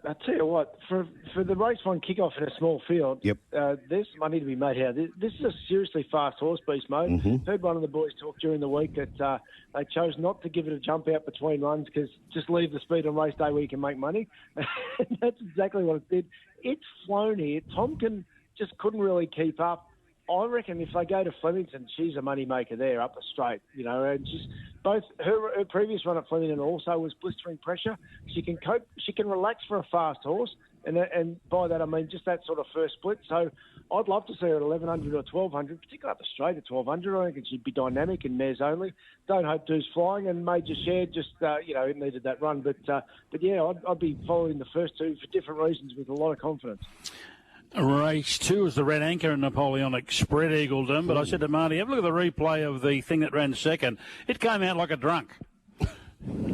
I tell you what, for the race one kickoff in a small field, yep. There's money to be made here. This is a seriously fast horse, Beast Mode. Mm-hmm. Heard one of the boys talk during the week that they chose not to give it a jump out between runs, because just leave the speed on race day where you can make money. That's exactly what it did. It's flown here. Tomkin just couldn't really keep up. I reckon if they go to Flemington, she's a money maker there, up the straight, and just both her previous run at Flemington also was blistering pressure. She can cope, she can relax for a fast horse, And by that I mean just that sort of first split. So I'd love to see her at 1100 or 1200, particularly up the straight at 1200. I think she'd be dynamic in mares only. Don't Hope Do's flying, and Major Share just it needed that run. But yeah, I'd be following the first two for different reasons with a lot of confidence. Race 2 is the Red Anchor and Napoleonic spread eagledom. But I said to Marty, have a look at the replay of the thing that ran second. It came out like a drunk.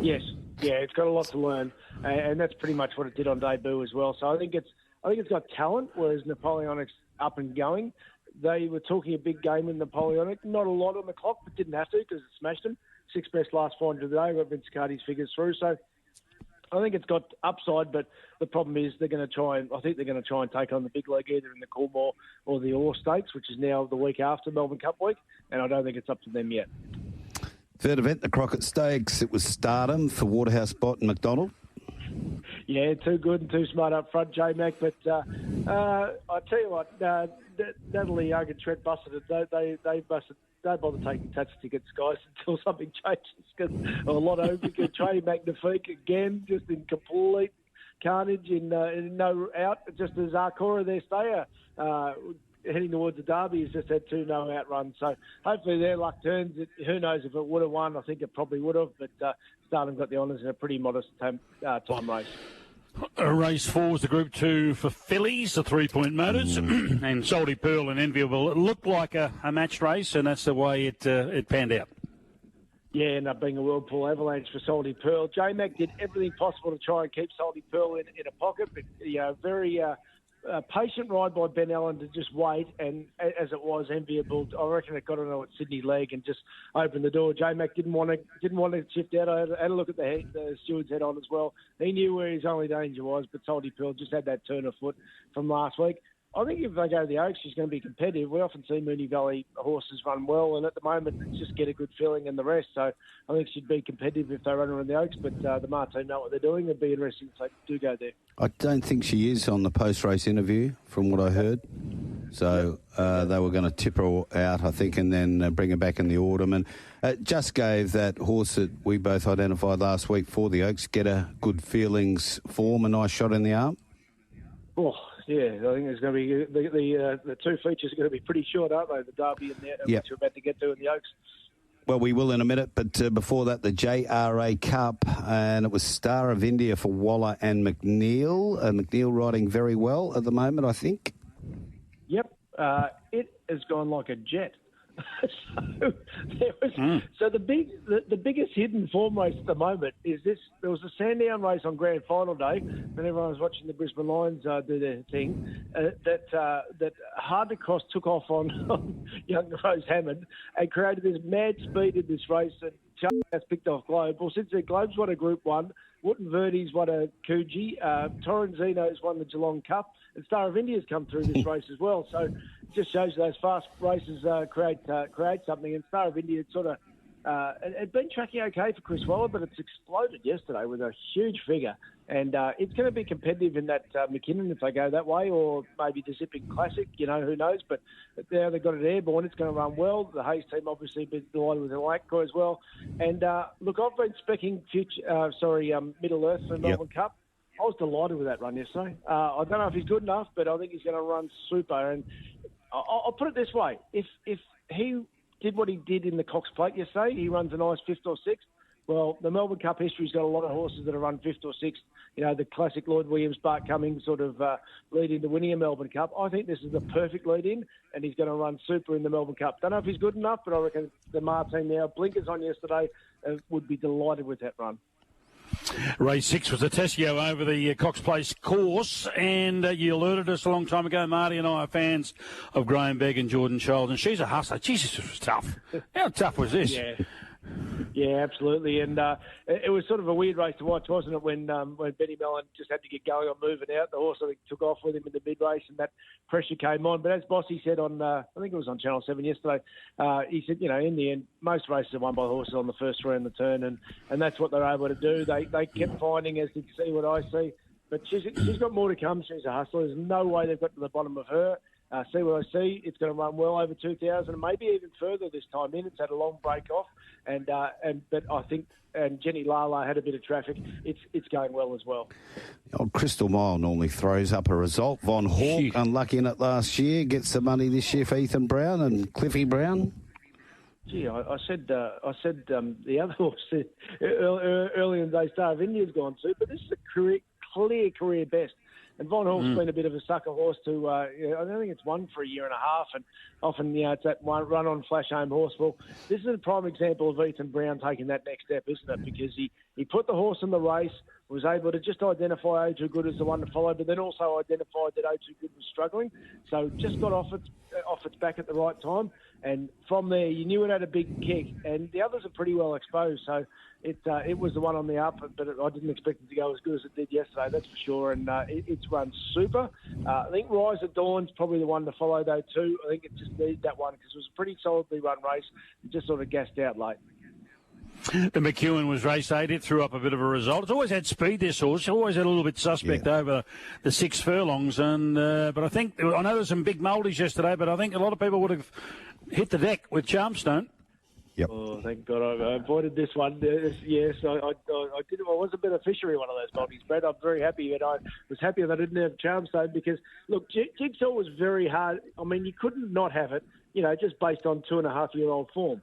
Yes, yeah, it's got a lot to learn, and that's pretty much what it did on debut as well. So I think it's got talent, whereas Napoleonic's up and going. They were talking a big game in Napoleonic, not a lot on the clock, but didn't have to because it smashed them. 6th best last 400 of the day. Got Vince Cardi's figures through, so I think it's got upside, but the problem is they're going to try and take on the big league either in the Coolmore or the Orr Stakes, which is now the week after Melbourne Cup week, and I don't think it's up to them yet. Third event, the Crockett Stakes. It was Stardom for Waterhouse Bott and McDonald. Yeah, too good and too smart up front, J-Mac. But I tell you what, Natalie Young and Trent busted it. They busted. Don't bother taking touch tickets, guys, until something changes. Because a lot of Trey Magnifique again, just in complete carnage, in no out. Just as Arcora, their stayer, heading towards the Derby, has just had 2 no-out runs. So hopefully their luck turns. Who knows if it would have won? I think it probably would have. But Stardom got the honours in a pretty modest time race. Race 4 was the Group 2 for fillies, the 3-point motors, and Salty Pearl and Enviable. It looked like a match race, and that's the way it panned out. Yeah, ended up being a whirlpool avalanche for Salty Pearl. J-Mac did everything possible to try and keep Salty Pearl in a pocket, but very patient ride by Ben Allen to just wait, and as it was, Enviable, I reckon it got on at Sydney leg and just opened the door. J-Mac didn't want to shift out. I had a look at the steward's head on as well. He knew where his only danger was, but Salty Pearl just had that turn of foot from last week. I think if they go to the Oaks, she's going to be competitive. We often see Moonee Valley horses run well, and at the moment, it's just get a good feeling and the rest. So I think she'd be competitive if they run around the Oaks, but the Marty know what they're doing. It'd be interesting if they do go there. I don't think she is on the post-race interview, from what I heard. So they were going to tip her out, I think, and then bring her back in the autumn. And just gave that horse that we both identified last week for the Oaks, Get a Good Feelings form, a nice shot in the arm. Oh, yeah, I think it's going to be the 2 features are going to be pretty short, aren't they? The Derby and which we're about to get to in the Oaks. Well, we will in a minute, but before that, the JRA Cup, and it was Star of India for Waller and McNeil. McNeil riding very well at the moment, I think. Yep, it has gone like a jet. So the biggest hidden form race at the moment is this. There was a Sandown race on Grand Final day when everyone was watching the Brisbane Lions do their thing. That Hardie Cross took off on young Rose Hammond and created this mad speed in this race. And Charlie has picked off Globe. Well, since then, Globe's won a Group 1. Wootton Verdi's won a Coogee. Torrenzino's won the Geelong Cup. And Star of India's come through this race as well. So it just shows those fast races create something. And Star of India sort of it'd been tracking okay for Chris Waller, but it's exploded yesterday with a huge figure. And it's going to be competitive in that McKinnon if they go that way, or maybe the Zipping Classic, who knows. But now they've got it airborne, it's going to run well. The Hayes team obviously been delighted with the Lakecroy as well. And look, I've been specking Middle Earth for the Melbourne Cup. I was delighted with that run yesterday. I don't know if he's good enough, but I think he's going to run super. And I'll put it this way. If he did what he did in the Cox Plate yesterday, he runs a nice 5th or 6th. Well, the Melbourne Cup history's got a lot of horses that have run 5th or 6th. The classic Lloyd Williams, Bart Cummings sort of lead into winning a Melbourne Cup. I think this is the perfect lead-in, and he's going to run super in the Melbourne Cup. Don't know if he's good enough, but I reckon the Martin now, blinkers on yesterday, would be delighted with that run. Race 6 was a Tessio over the Cox Place course, and you alerted us a long time ago. Marty and I are fans of Graham Begg and Jordan Child, and she's a hustler. Jesus, it was tough. How tough was this? Yeah, absolutely. And it was sort of a weird race to watch, wasn't it, when Benny Mellon just had to get going on moving out. The horse, I think, took off with him in the mid-race, and that pressure came on. But as Bossy said on, I think it was on Channel 7 yesterday, he said, in the end, most races are won by horses on the first three in the turn, and that's what they're able to do. They kept finding, as did See What I See. But she's got more to come. She's a hustler. There's no way they've got to the bottom of her. See What I See, it's going to run well over 2,000 and maybe even further this time in. It's had a long break off. But I think Jenny Lala had a bit of traffic. It's going well as well. Old Crystal Mile normally throws up a result. Von Hawk, unlucky in it last year, gets the money this year for Ethan Brown and Cliffy Brown. Gee, I said the other horse early in the day, Star of India's gone too, but this is a clear career best. And Von Hawk's been a bit of a sucker horse to, I don't think it's won for a year and a half, and often, it's that one run-on flash-home horse. Well, this is a prime example of Ethan Brown taking that next step, isn't it? Because he put the horse in the race, was able to just identify Oh Too Good as the one to follow, but then also identified that Oh Too Good was struggling. So just got off its back at the right time. And from there, you knew it had a big kick, and the others are pretty well exposed. So it was the one on the up, but I didn't expect it to go as good as it did yesterday, that's for sure. And it's run super. I think Rise of Dawn's probably the one to follow, though, too. I think it just needed that one because it was a pretty solidly run race. It just sort of gassed out late. The McEwen was race 8. It threw up a bit of a result. It's always had speed, this horse. Always had a little bit suspect over the 6 furlongs. And but I know there's some big mouldies yesterday, but I think a lot of people would have hit the deck with Charmstone. Yep. Oh, thank God I avoided this one. Yes, I did. I was a bit of fishery one of those mouldies, Brad. I'm very happy that I was happy that I didn't have Charmstone because, look, Jigsaw was very hard. I mean, you couldn't not have it, just based on 2.5-year-old form.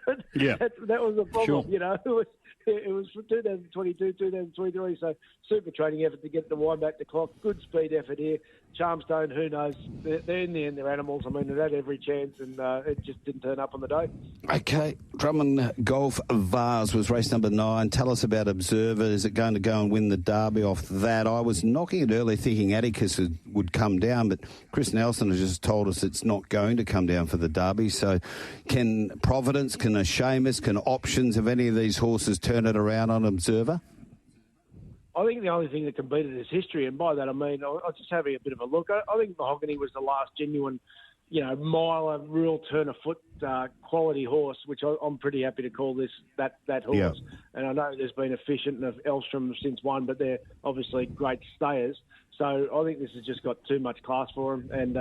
That was the problem. Sure. It was from 2022, 2023, so super training effort to get the wind back the clock. Good speed effort here. Charmstone, who knows? They're in the end, they're animals. I mean, it had every chance, and it just didn't turn up on the day. Okay, Drummond Golf Vase was race number 9. Tell us about Observer. Is it going to go and win the Derby off that? I was knocking it early thinking Atticus would come down, but Chris Nelson has just told us it's not going to come down for the Derby. So can Providence, can a Seamus, can Options, of any of these horses turn it around on Observer? I think the only thing that can beat it is history, and by that I mean I was just having a bit of a look. I think Mahogany was the last genuine, miler, real turn of foot quality horse, which I'm pretty happy to call that horse. Yeah. And I know there's been Efficient and Elstrom since one, but they're obviously great stayers. So I think this has just got too much class for him. And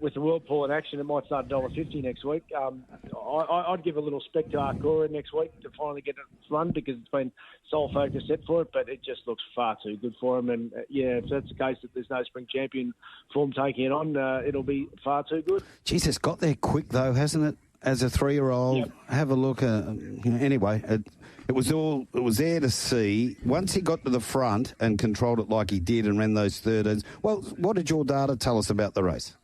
with the Whirlpool in action, it might start $1.50 next week. I'd give a little spectacular next week to finally get it run because it's been sole focus set for it, but it just looks far too good for him. And, if that's the case that there's no spring champion form taking it on, it'll be far too good. Jeez, it's got there quick, though, hasn't it? As a 3-year-old, yep. Have a look. Anyway, it was there to see. Once he got to the front and controlled it like he did and ran those 13s. Well, what did your data tell us about the race?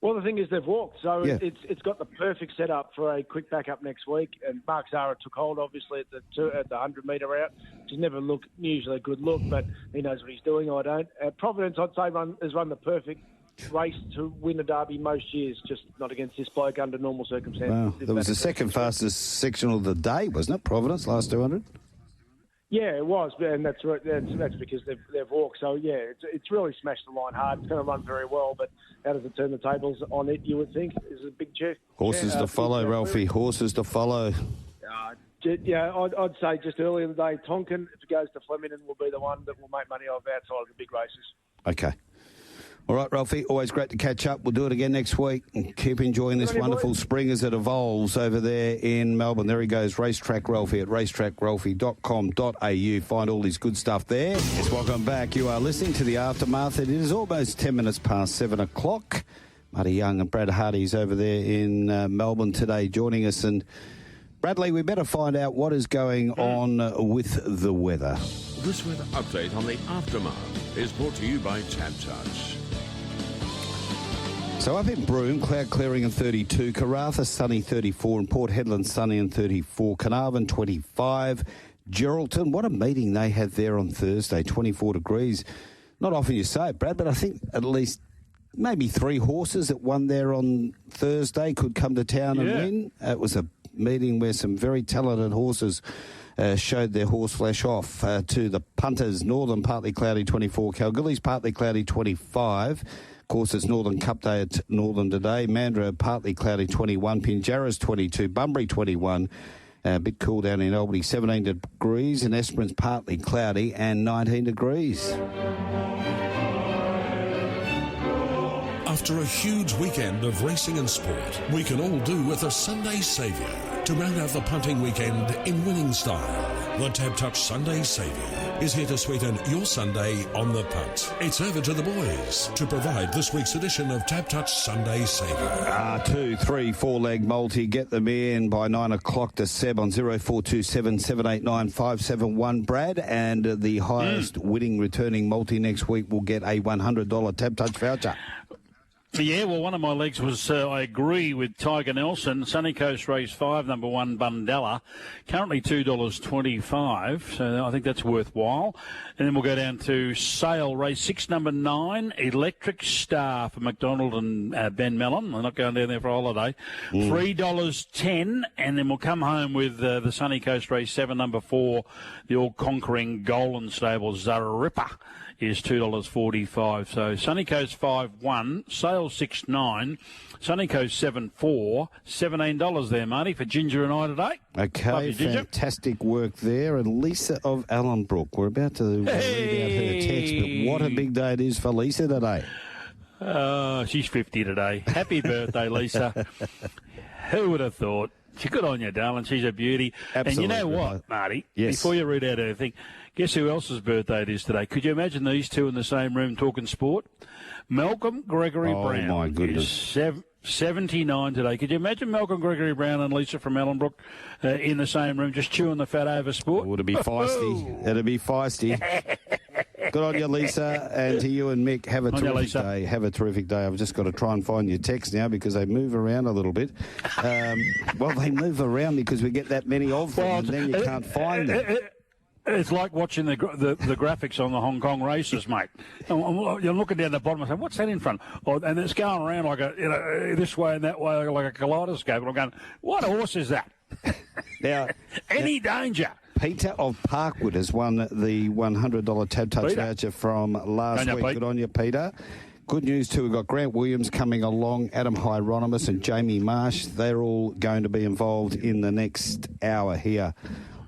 Well, the thing is they've walked, so it's got the perfect setup for a quick backup next week. And Mark Zara took hold, obviously, at the 100-metre route, which is never usually a good look, but he knows what he's doing. I don't. Providence, I'd say, has run the perfect race to win a Derby most years, just not against this bloke under normal circumstances. Wow. That was the second fastest sectional of the day, wasn't it, Providence, last 200? Yeah, it was, and that's because they've walked. So, it's really smashed the line hard. It's going to run very well, but how does it turn the tables on it, you would think, is a big check. Horses to follow, Ralphie, horses to follow. I'd say just early in the day, Tonkin, if it goes to Flemington, will be the one that will make money off outside of the big races. Okay. All right, Ralphie, always great to catch up. We'll do it again next week. And keep enjoying this wonderful spring as it evolves over there in Melbourne. There he goes, Racetrack Ralphy at racetrackralphy.com.au. Find all his good stuff there. Yes, welcome back. You are listening to The Aftermath. It is almost 10 minutes past 7 o'clock. Marty Young and Brad Hardie's over there in Melbourne today joining us. And Bradley, we better find out what is going on with the weather. This weather update on The Aftermath is brought to you by Tab Touch. So up in Broome, cloud clearing and 32, Karratha sunny 34, and Port Hedland sunny and 34, Carnarvon 25, Geraldton, what a meeting they had there on Thursday, 24 degrees. Not often you say it, Brad, but I think at least maybe 3 horses that won there on Thursday could come to town and win. It was a meeting where some very talented horses showed their horse flesh off to the punters. Northern partly cloudy 24, Kalgoorlie's partly cloudy 25. Of course, it's Northern Cup Day at Northern today. Mandurah partly cloudy 21, Pinjarra's 22, Bunbury 21. A bit cool down in Albany, 17 degrees, and Esperance partly cloudy and 19 degrees. After a huge weekend of racing and sport, we can all do with a Sunday saviour. To round out the punting weekend in winning style, the Tab Touch Sunday Saviour is here to sweeten your Sunday on the punt. It's over to the boys to provide this week's edition of Tab Touch Sunday Saviour. 2, 3, 4-leg multi. Get them in by 9 o'clock to Seb on 0427 789 571. Brad, and the highest winning returning multi next week will get a $100 Tab Touch voucher. Yeah, well, one of my legs was, I agree with Tiger Nelson, Sunny Coast Race 5, number 1, Bundella, currently $2.25, so I think that's worthwhile. And then we'll go down to Sale Race 6, number 9, Electric Star for McDonald and Ben Mellon. They're not going down there for a holiday. $3.10, and then we'll come home with the Sunny Coast Race 7, number 4, the all-conquering Golden Stable Zarippa is $2.45. So Sunny Coast 5-1, Sale 6-9, Sunny Coast 7-4, $17 there, Marty, for Ginger and I today. Okay, fantastic work there. And Lisa of Allenbrook, we're about to read out her text, but what a big day it is for Lisa today. She's 50 today. Happy birthday, Lisa. Who would have thought? Good on you, darling. She's a beauty. Absolutely. And you know what, Marty? Yes. Before you read out her thing, guess who else's birthday it is today? Could you imagine these two in the same room talking sport? Malcolm Gregory Brown. Oh, my goodness. Is 79 today. Could you imagine Malcolm Gregory Brown and Lisa from Allenbrook in the same room just chewing the fat over sport? Oh, it'd be feisty. It'd be feisty. Good on you, Lisa. And to you and Mick, have a terrific day. Have a terrific day. I've just got to try and find your text now because they move around a little bit. Well, they move around because we get that many of them, and then you can't find them. It's like watching the graphics on the Hong Kong races, mate. You're looking down the bottom and saying, what's that in front? And it's going around like this way and that way, like a kaleidoscope. And I'm going, what horse is that? Now, Any danger? Peter of Parkwood has won the $100 Tab Touch voucher from last week. Good on you, Peter. Good news, too. We've got Grant Williams coming along, Adam Hyeronimus and Jamie Marsh. They're all going to be involved in the next hour here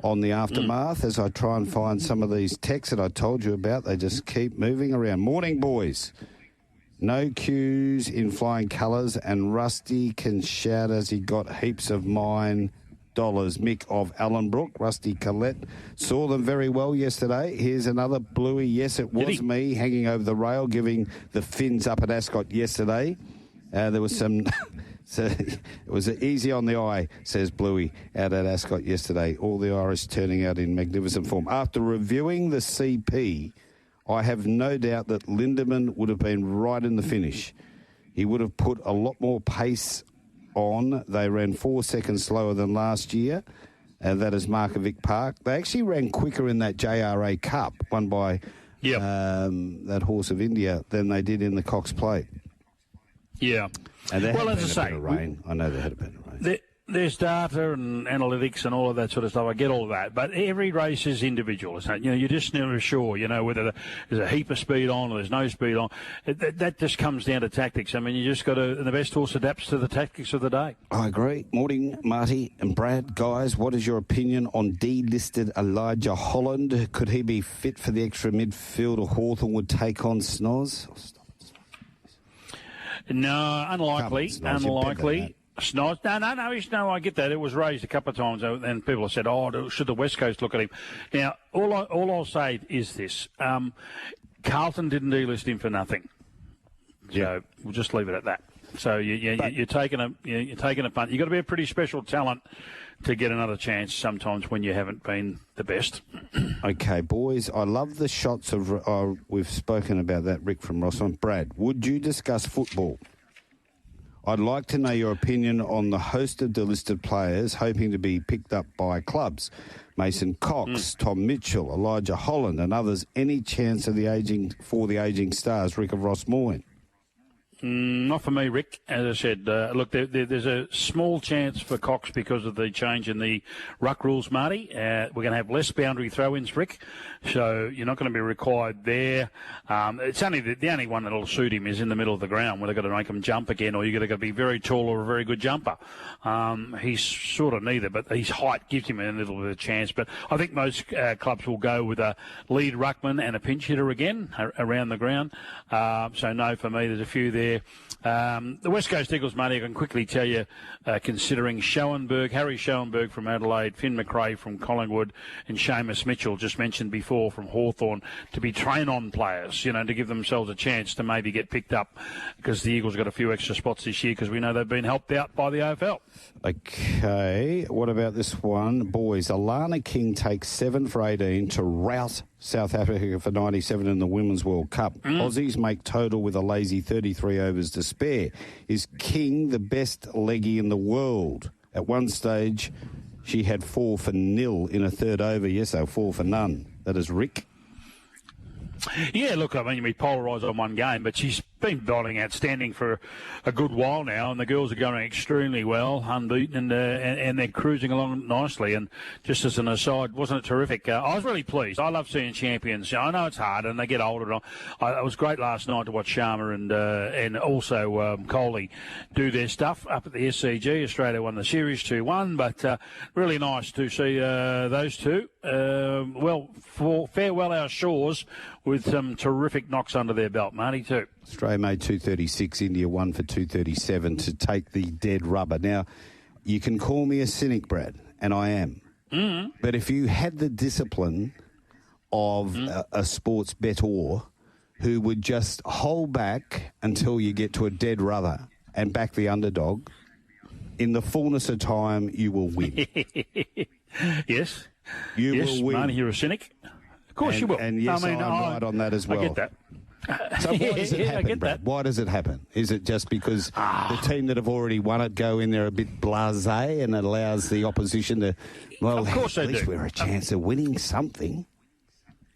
on the Aftermath as I try and find some of these texts that I told you about. They just keep moving around. Morning, boys. No cues in flying colours, and Rusty can shout as he got heaps of mine dollars. Mick of Allenbrook, Rusty Collette, saw them very well yesterday. Here's another Bluey. Yes, it was me hanging over the rail giving the fins up at Ascot yesterday. There was some... So it was easy on the eye, says Bluey, out at Ascot yesterday. All the Irish turning out in magnificent form. After reviewing the CP, I have no doubt that Lindemann would have been right in the finish. He would have put a lot more pace on. They ran 4 seconds slower than last year. That is Markovic Park. They actually ran quicker in that JRA Cup, won by that Horse of India, than they did in the Cox Plate. Yeah. And well, as I say, I know they had a bit of rain. There's data and analytics and all of that sort of stuff. I get all of that. But every race is individual. Isn't it? You know, you're just never sure, whether there's a heap of speed on or there's no speed on. That just comes down to tactics. I mean, you just got to, and the best horse adapts to the tactics of the day. I agree. Morning, Marty and Brad. Guys, what is your opinion on delisted Elijah Holland? Could he be fit for the extra midfield, or Hawthorn would take on Snoz? No, unlikely. Unlikely. Snoz. No, I get that. It was raised a couple of times, and people have said, should the West Coast look at him? Now, all I'll say is this. Carlton didn't delist him for nothing. So we'll just leave it at that. So you're taking a punt. You've got to be a pretty special talent to get another chance sometimes when you haven't been the best. Okay, boys, I love the shots of... we've spoken about that, Rick from Rossmont. Brad, would you discuss football? I'd like to know your opinion on the host of delisted players hoping to be picked up by clubs. Mason Cox, Tom Mitchell, Elijah Holland and others. Any chance of the aging stars, Rick of Rossmoyne? Not for me, Rick. As I said, look, there's a small chance for Cox because of the change in the ruck rules, Marty. We're going to have less boundary throw-ins, Rick, so you're not going to be required there. It's only the only one that'll suit him is in the middle of the ground where they've got to make him jump again, or you've got to be very tall or a very good jumper. He's sort of neither, but his height gives him a little bit of chance. But I think most clubs will go with a lead ruckman and a pinch hitter again around the ground. So no, for me, there's a few there there. The West Coast Eagles, Marty, I can quickly tell you, considering Harry Schoenberg from Adelaide, Finn McRae from Collingwood, and Seamus Mitchell, just mentioned before, from Hawthorn, to be train-on players, to give themselves a chance to maybe get picked up, because the Eagles got a few extra spots this year, because we know they've been helped out by the AFL. Okay, what about this one? Boys, Alana King takes 7 for 18 to rout South Africa for 97 in the Women's World Cup. Aussies make total with a lazy 33 overs to spare. Is King the best leggy in the world? At one stage, she had 4 for 0 in a third over. Yes, 4 for none. That is Rick. Yeah, look, I mean, we polarised on one game, but she's been bowling outstanding for a good while now, and the girls are going extremely well, unbeaten, and they're cruising along nicely. And just as an aside, wasn't it terrific? I was really pleased. I love seeing champions. I know it's hard, and they get older. It was great last night to watch Sharma and also Coley do their stuff up at the SCG. Australia won the series 2-1, but really nice to see those two. Farewell our shores with some terrific knocks under their belt, Marty, too. Australia made 236, India won for 237 to take the dead rubber. Now, you can call me a cynic, Brad, and I am. But if you had the discipline of a sports bettor who would just hold back until you get to a dead rubber and back the underdog, in the fullness of time, you will win. Yes. You will win. Marty, you're a cynic. Of course you will. And yes, I'm right on that as well. I get that. So why does it happen, Brad? Why does it happen? Is it just because the team that have already won it go in there a bit blasé and it allows the opposition to, well, of course at least do. we're a chance of winning something?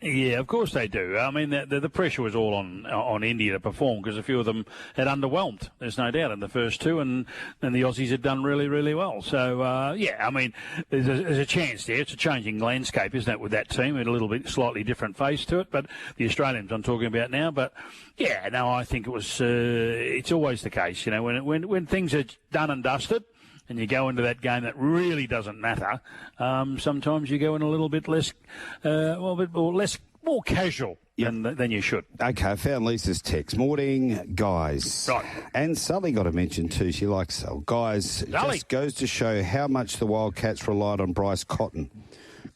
Yeah, of course they do. I mean, the pressure was all on India to perform because a few of them had underwhelmed. There's no doubt in the first two, and the Aussies had done really, really well. So, I mean, there's a chance there. It's a changing landscape, isn't it, with that team? With a little bit slightly different face to it. But the Australians I'm talking about now. But, yeah, no, I think it was. It's always the case, when things are done and dusted, and you go into that game that really doesn't matter, sometimes you go in a little bit less, more casual than you should. Okay, I found Lisa's text. Morning, guys. Right. And Sully got a mention too. She likes Sully. Guys, it just goes to show how much the Wildcats relied on Bryce Cotton.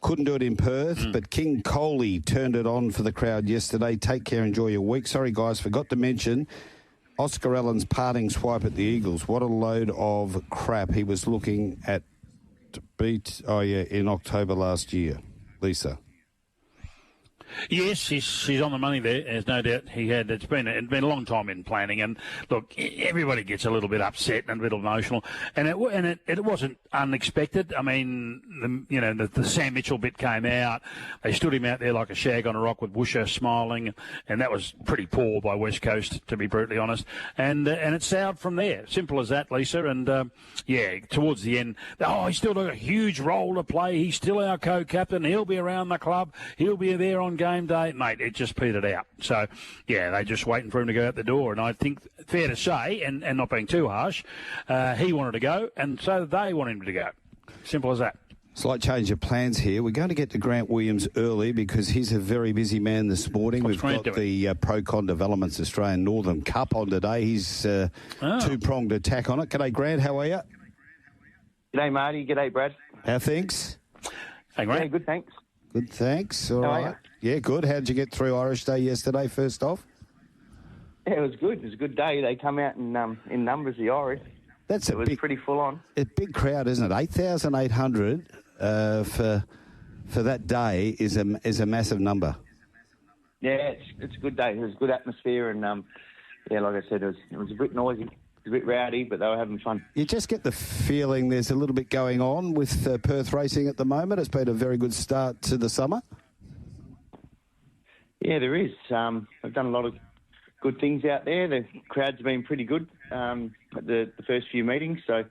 Couldn't do it in Perth, but King Coley turned it on for the crowd yesterday. Take care, enjoy your week. Sorry, guys, forgot to mention Oscar Allen's parting swipe at the Eagles. What a load of crap he was looking at to beat, in October last year. Lisa. Yes, she's on the money there. There's no doubt he had. It's been a long time in planning, and look, everybody gets a little bit upset and a bit emotional, and it wasn't unexpected. I mean, the Sam Mitchell bit came out. They stood him out there like a shag on a rock with Woosha smiling, and that was pretty poor by West Coast, to be brutally honest. And it soured from there. Simple as that, Lisa. And towards the end, he's still got a huge role to play. He's still our co-captain. He'll be around the club. He'll be there on game day, mate. It just petered out. So, they're just waiting for him to go out the door. And I think, fair to say, and not being too harsh, he wanted to go, and so did they want him to go. Simple as that. Slight change of plans here. We're going to get to Grant Williams early because he's a very busy man this morning. We've got the Procon Developments Australian Northern Cup on today. He's two-pronged attack on it. G'day, Grant. How are you? G'day, Marty. G'day, Brad. How things? Hey, Grant. Yeah, good, thanks. Good, thanks. All How right. are you? Yeah, good. How did you get through Irish Day yesterday, first off? Yeah, it was good. It was a good day. They come out in numbers, the Irish. It was pretty full on. A big crowd, isn't it? 8,800 for that day is a massive number. Yeah, it's a good day. It was a good atmosphere, and like I said, it was a bit noisy. It was a bit rowdy, but they were having fun. You just get the feeling there's a little bit going on with Perth racing at the moment. It's been a very good start to the summer. Yeah, there is. They've done a lot of good things out there. The crowds have been pretty good at the first few meetings, so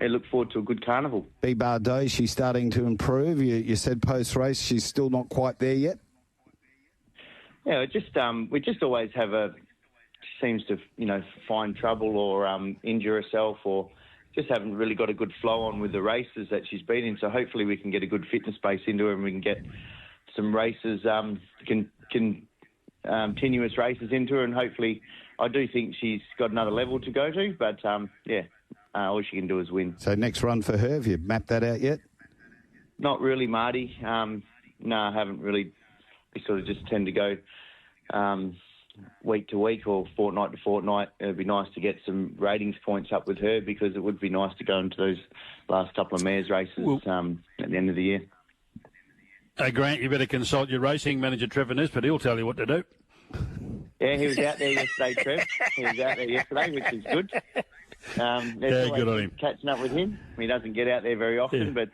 I look forward to a good carnival. B. Bardot, she's starting to improve. You said post-race she's still not quite there yet? Yeah, we just always have seems to, find trouble or injure herself or just haven't really got a good flow on with the races that she's been in. So hopefully we can get a good fitness base into her and we can get some races, can tenuous races into her, and hopefully I do think she's got another level to go to, but all she can do is win. So next run for her, have you mapped that out yet? Not really, Marty. No, I haven't really. We sort of just tend to go week to week or fortnight to fortnight. It would be nice to get some ratings points up with her, because it would be nice to go into those last couple of mares races at the end of the year. Grant, you better consult your racing manager, Trevor Nisbet. He'll tell you what to do. Yeah, he was out there yesterday, Trev. He was out there yesterday, which is good. Good on him. Catching up with him. He doesn't get out there very often, but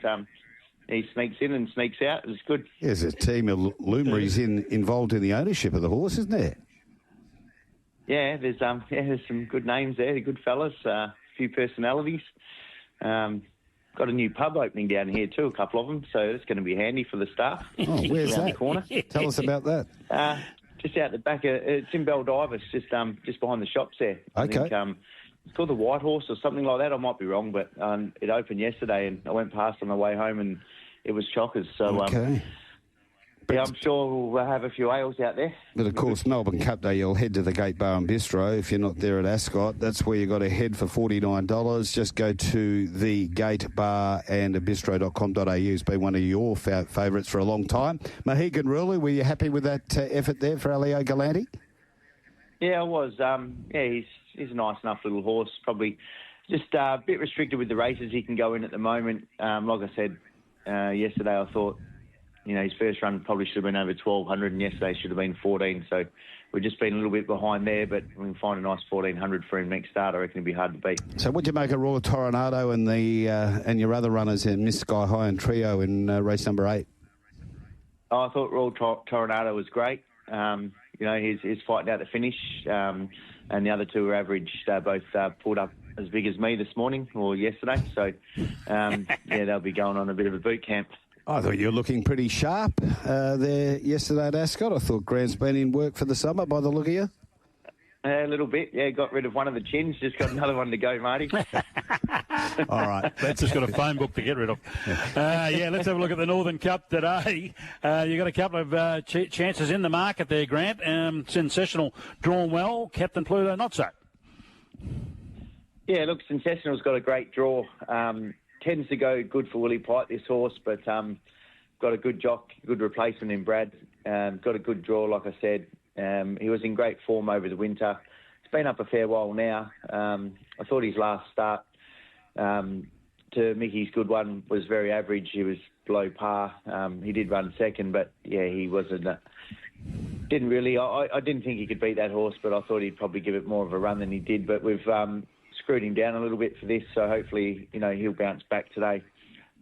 he sneaks in and sneaks out. It's good. There's a team of luminaries involved in the ownership of the horse, isn't there? Yeah, there's some good names there, good fellas, a few personalities. Got a new pub opening down here too, a couple of them, so it's going to be handy for the staff. Oh, where's that? The corner. Tell us about that. Just out the back. It's in Baldivis, just behind the shops there. Okay. I think, it's called the White Horse or something like that. I might be wrong, but it opened yesterday, and I went past on the way home, and it was chockers. So, okay. I'm sure we'll have a few ales out there. But, of course, Melbourne Cup Day, you'll head to the Gate Bar and Bistro. If you're not there at Ascot, that's where you've got to head for $49. Just go to the Gate Bar and bistro.com.au. It's been one of your favourites for a long time. Mohegan Rulli, were you happy with that effort there for Alio Galanti? Yeah, I was. He's a nice enough little horse. Probably just a bit restricted with the races he can go in at the moment. Like I said yesterday, I thought, his first run probably should have been over 1,200, and yesterday should have been 14. So we've just been a little bit behind there, but we can find a nice 1,400 for him next start. I reckon it'd be hard to beat. So what'd you make of Royal Toronado and and your other runners in Miss Sky High and Trio in race number 8? I thought Royal Toronado was great. He's fighting out the finish, and the other two were average. They both pulled up as big as me this morning or yesterday. So, they'll be going on a bit of a boot camp. I thought you were looking pretty sharp there yesterday at Ascot. I thought Grant's been in work for the summer by the look of you. A little bit, yeah. Got rid of one of the chins. Just got another one to go, Marty. All right. That's just got a phone book to get rid of. Let's have a look at the Northern Cup today. You've got a couple of chances in the market there, Grant. Sensational, drawn well. Captain Pluto, not so. Yeah, look, Sensational's got a great draw. Tends to go good for Willie Pite, this horse, but got a good jock, good replacement in Brad. Got a good draw, like I said. He was in great form over the winter. It's been up a fair while now. I thought his last start to Mickey's good one was very average. He was below par. He did run second, but he wasn't. Didn't really. I didn't think he could beat that horse, but I thought he'd probably give it more of a run than he did. But we've screwed him down a little bit for this, so hopefully he'll bounce back today.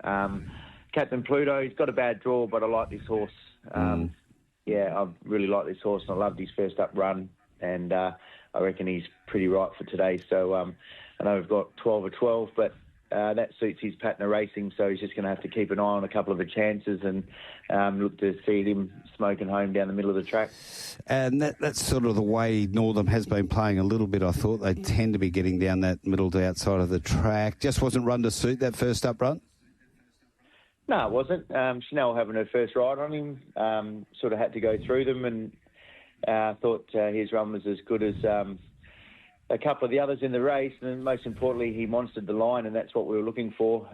Captain Pluto, he's got a bad draw, but I like this horse. I really like this horse, and I loved his first up run, and I reckon he's pretty right for today. So I know we've got 12 or 12, but that suits his pattern of racing, so he's just going to have to keep an eye on a couple of the chances and look to see him smoking home down the middle of the track. And that's sort of the way Northam has been playing a little bit. I thought they tend to be getting down that middle to outside of the track. Just wasn't run to suit that first up run? No, it wasn't. Chanel having her first ride on him, sort of had to go through them, and thought his run was as good as a couple of the others in the race, and most importantly, he monstered the line, and that's what we were looking for.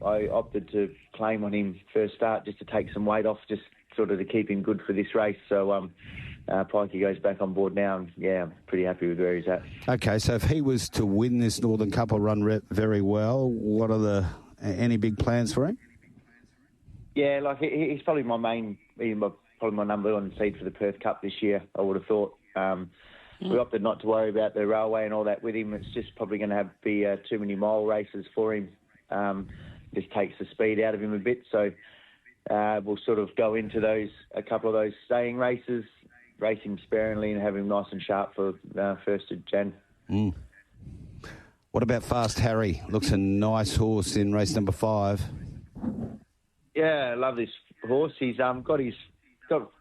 I opted to claim on him first start just to take some weight off, just sort of to keep him good for this race. So Pikey goes back on board now, and I'm pretty happy with where he's at. Okay, so if he was to win this Northern Cup or run very well, what are any big plans for him? Yeah, like he's probably probably my number one seed for the Perth Cup this year, I would have thought. We opted not to worry about the railway and all that with him. It's just probably going to be too many mile races for him. Just takes the speed out of him a bit. So we'll sort of go into a couple of those staying races, race him sparingly and have him nice and sharp for 1st of Jan. What about Fast Harry? Looks a nice horse in race number 5. Yeah, I love this horse. He's got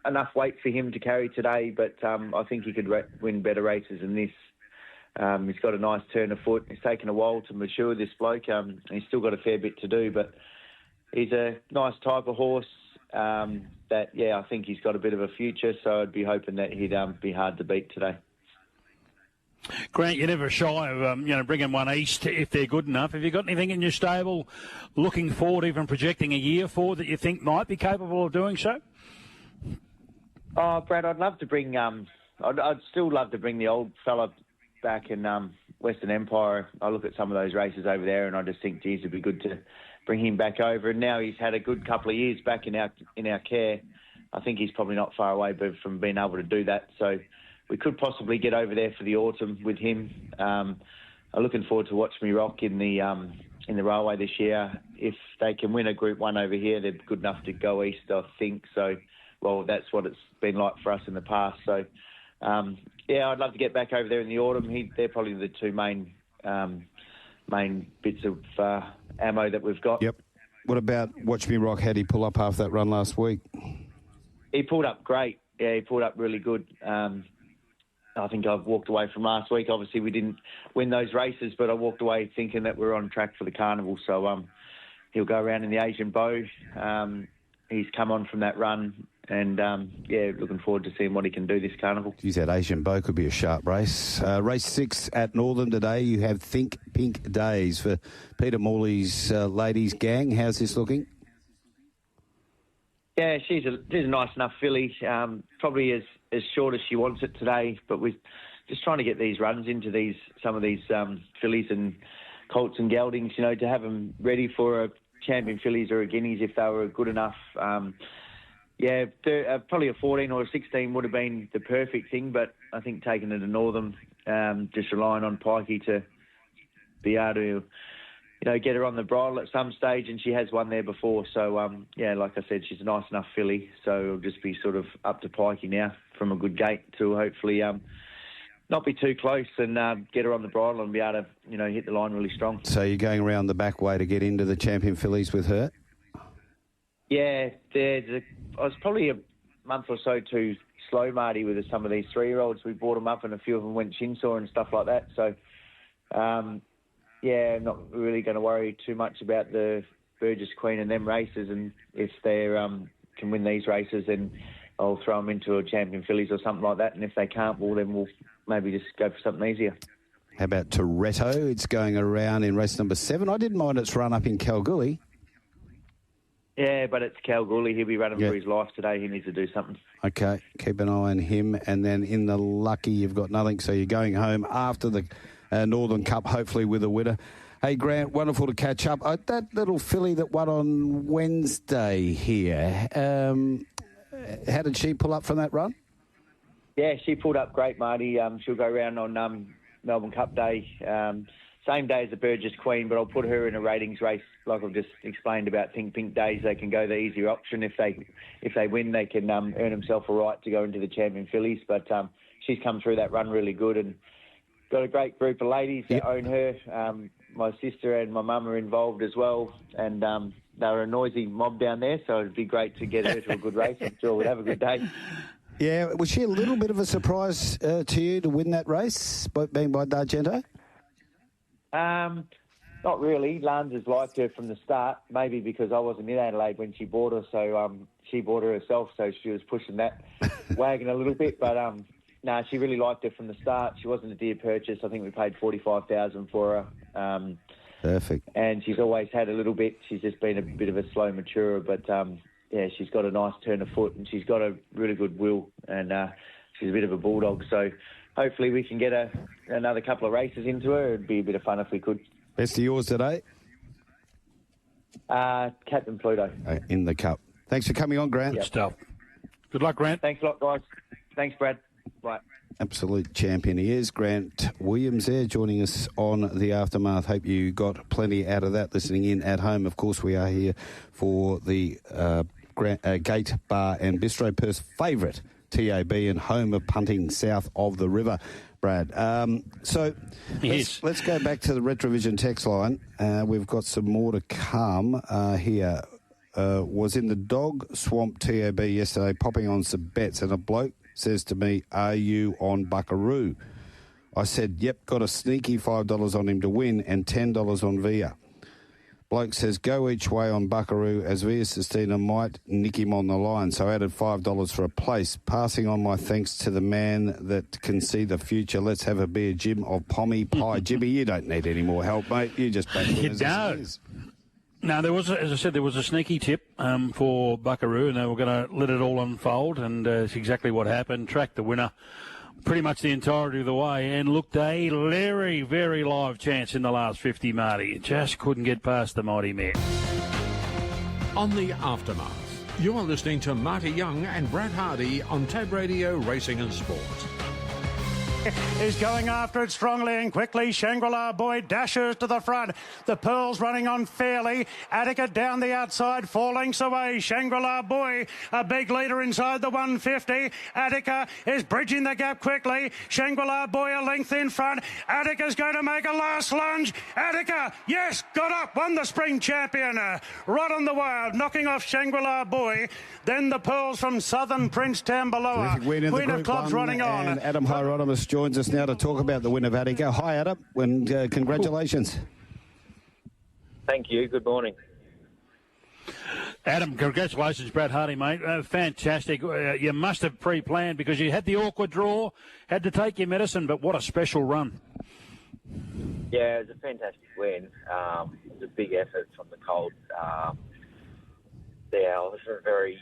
enough weight for him to carry today, but I think he could win better races than this. He's got a nice turn of foot. It's taken a while to mature, this bloke. He's still got a fair bit to do, but he's a nice type of horse. I think he's got a bit of a future, so I'd be hoping that he'd be hard to beat today. Grant, you're never shy of bringing one east if they're good enough. Have you got anything in your stable looking forward, even projecting a year forward, that you think might be capable of doing so? Oh, Brad, I'd love to bring. I'd still love to bring the old fella back in Western Empire. I look at some of those races over there, and I just think, geez, it'd be good to bring him back over. And now he's had a good couple of years back in our care. I think he's probably not far away from being able to do that. So we could possibly get over there for the autumn with him. I'm looking forward to Watch Me Rock in the Railway this year. If they can win a Group 1 over here, they're good enough to go east, I think. So, well, that's what it's been like for us in the past. So, I'd love to get back over there in the autumn. They're probably the two main bits of ammo that we've got. Yep. What about Watch Me Rock? How'd he pull up after that run last week? He pulled up great. Yeah, he pulled up really good. I think I've walked away from last week. Obviously, we didn't win those races, but I walked away thinking that we're on track for the carnival. So he'll go around in the Asian Bow. He's come on from that run, and looking forward to seeing what he can do this carnival. Geez, that Asian Bow could be a sharp race. Race 6 at Northern today. You have Think Pink Days for Peter Morley's ladies gang. How's this looking? Yeah, she's a nice enough filly. Probably as short as she wants it today, but we're just trying to get these runs into some of these fillies and colts and geldings, to have them ready for a champion fillies or a guineas if they were good enough. Probably a 14 or a 16 would have been the perfect thing, but I think taking it to Northern, just relying on Pikey to be able to, get her on the bridle at some stage, and she has won there before. So, like I said, she's a nice enough filly, so it'll just be sort of up to Pikey now from a good gate to hopefully not be too close and get her on the bridle and be able to, hit the line really strong. So you're going around the back way to get into the champion fillies with her? Yeah, I was probably a month or so too slow, Marty, with some of these 3-year-olds. We brought them up and a few of them went chin-saw and stuff like that. So, not really going to worry too much about the Burgess Queen and them races. And if they can win these races, then I'll throw them into a champion fillies or something like that. And if they can't, well, then we'll maybe just go for something easier. How about Toretto? It's going around in race number 7. I didn't mind its run up in Kalgoorlie. Yeah, but it's Kalgoorlie. He'll be running for his life today. He needs to do something. Okay, keep an eye on him. And then in the Lucky, you've got nothing. So you're going home after the Northern Cup, hopefully with a winner. Hey, Grant, wonderful to catch up. That little filly that won on Wednesday here, how did she pull up from that run? Yeah, she pulled up great, Marty. She'll go around on Melbourne Cup Day, same day as the Burgess Queen, but I'll put her in a ratings race like I've just explained about Think Pink Days. They can go the easier option. If they win, they can earn themselves a right to go into the champion fillies. But she's come through that run really good and got a great group of ladies that own her. My sister and my mum are involved as well, and they were a noisy mob down there, so it'd be great to get her to a good race. I'm sure we'd have a good day. Yeah, was she a little bit of a surprise to you to win that race, being by D'Argento? Not really. Lance has liked her from the start, maybe because I wasn't in Adelaide when she bought her, so she bought her herself, so she was pushing that wagon a little bit. But she really liked her from the start. She wasn't a dear purchase. I think we paid $45,000 for her. Perfect. And she's always had a little bit. She's just been a bit of a slow maturer, but she's got a nice turn of foot and she's got a really good will, and she's a bit of a bulldog. So hopefully we can get another couple of races into her. It'd be a bit of fun if we could. Best of yours today? Captain Pluto. In the Cup. Thanks for coming on, Grant. Good stuff. Good luck, Grant. Thanks a lot, guys. Thanks, Brad. Bye. Absolute champion he is. Grant Williams there joining us on The Aftermath. Hope you got plenty out of that listening in at home. Of course, we are here for the Gate Bar and Bistro, Perth's favourite TAB and home of punting south of the river. Brad. Let's go back to the Retrovision text line. We've got some more to come here. Was in the Dog Swamp TAB yesterday popping on some bets, and a bloke says to me, "Are you on Buckaroo?" I said, "Yep, got a sneaky $5 on him to win and $10 on Via." Bloke says, go each way on Buckaroo as Via Sistina might nick him on the line. So added $5 for a place. Passing on my thanks to the man that can see the future. Let's have a beer, Jim of Pommy Pie. Jimmy, you don't need any more help, mate. You just back You don't. No, there was, as I said, there was a sneaky tip for Buckaroo, and they were going to let it all unfold, and it's exactly what happened. Tracked the winner pretty much the entirety of the way, and looked a very, very live chance in the last 50, Marty. Just couldn't get past the mighty mare. On the Aftermath, you're listening to Marty Young and Brad Hardie on Tab Radio Racing and Sport. Is going after it strongly and quickly. Shangri-La Boy dashes to the front. The Pearls running on fairly. Attica down the outside, 4 lengths away. Shangri-La Boy, a big leader inside the 150. Attica is bridging the gap quickly. Shangri-La Boy a length in front. Attica's going to make a last lunge. Attica, yes, got up, won the spring champion. Right on the wild, knocking off Shangri-La Boy. Then the Pearls from Southern Prince Tambaloa. Queen of Clubs running on. And Adam Hyeronimus joins us now to talk about the win of Attica. Hi, Adam, and congratulations. Thank you. Good morning. Adam, congratulations, Brad Hardie, mate. Fantastic. You must have pre-planned because you had the awkward draw, had to take your medicine, but what a special run. Yeah, it was a fantastic win. It was a big effort from the colt. I was very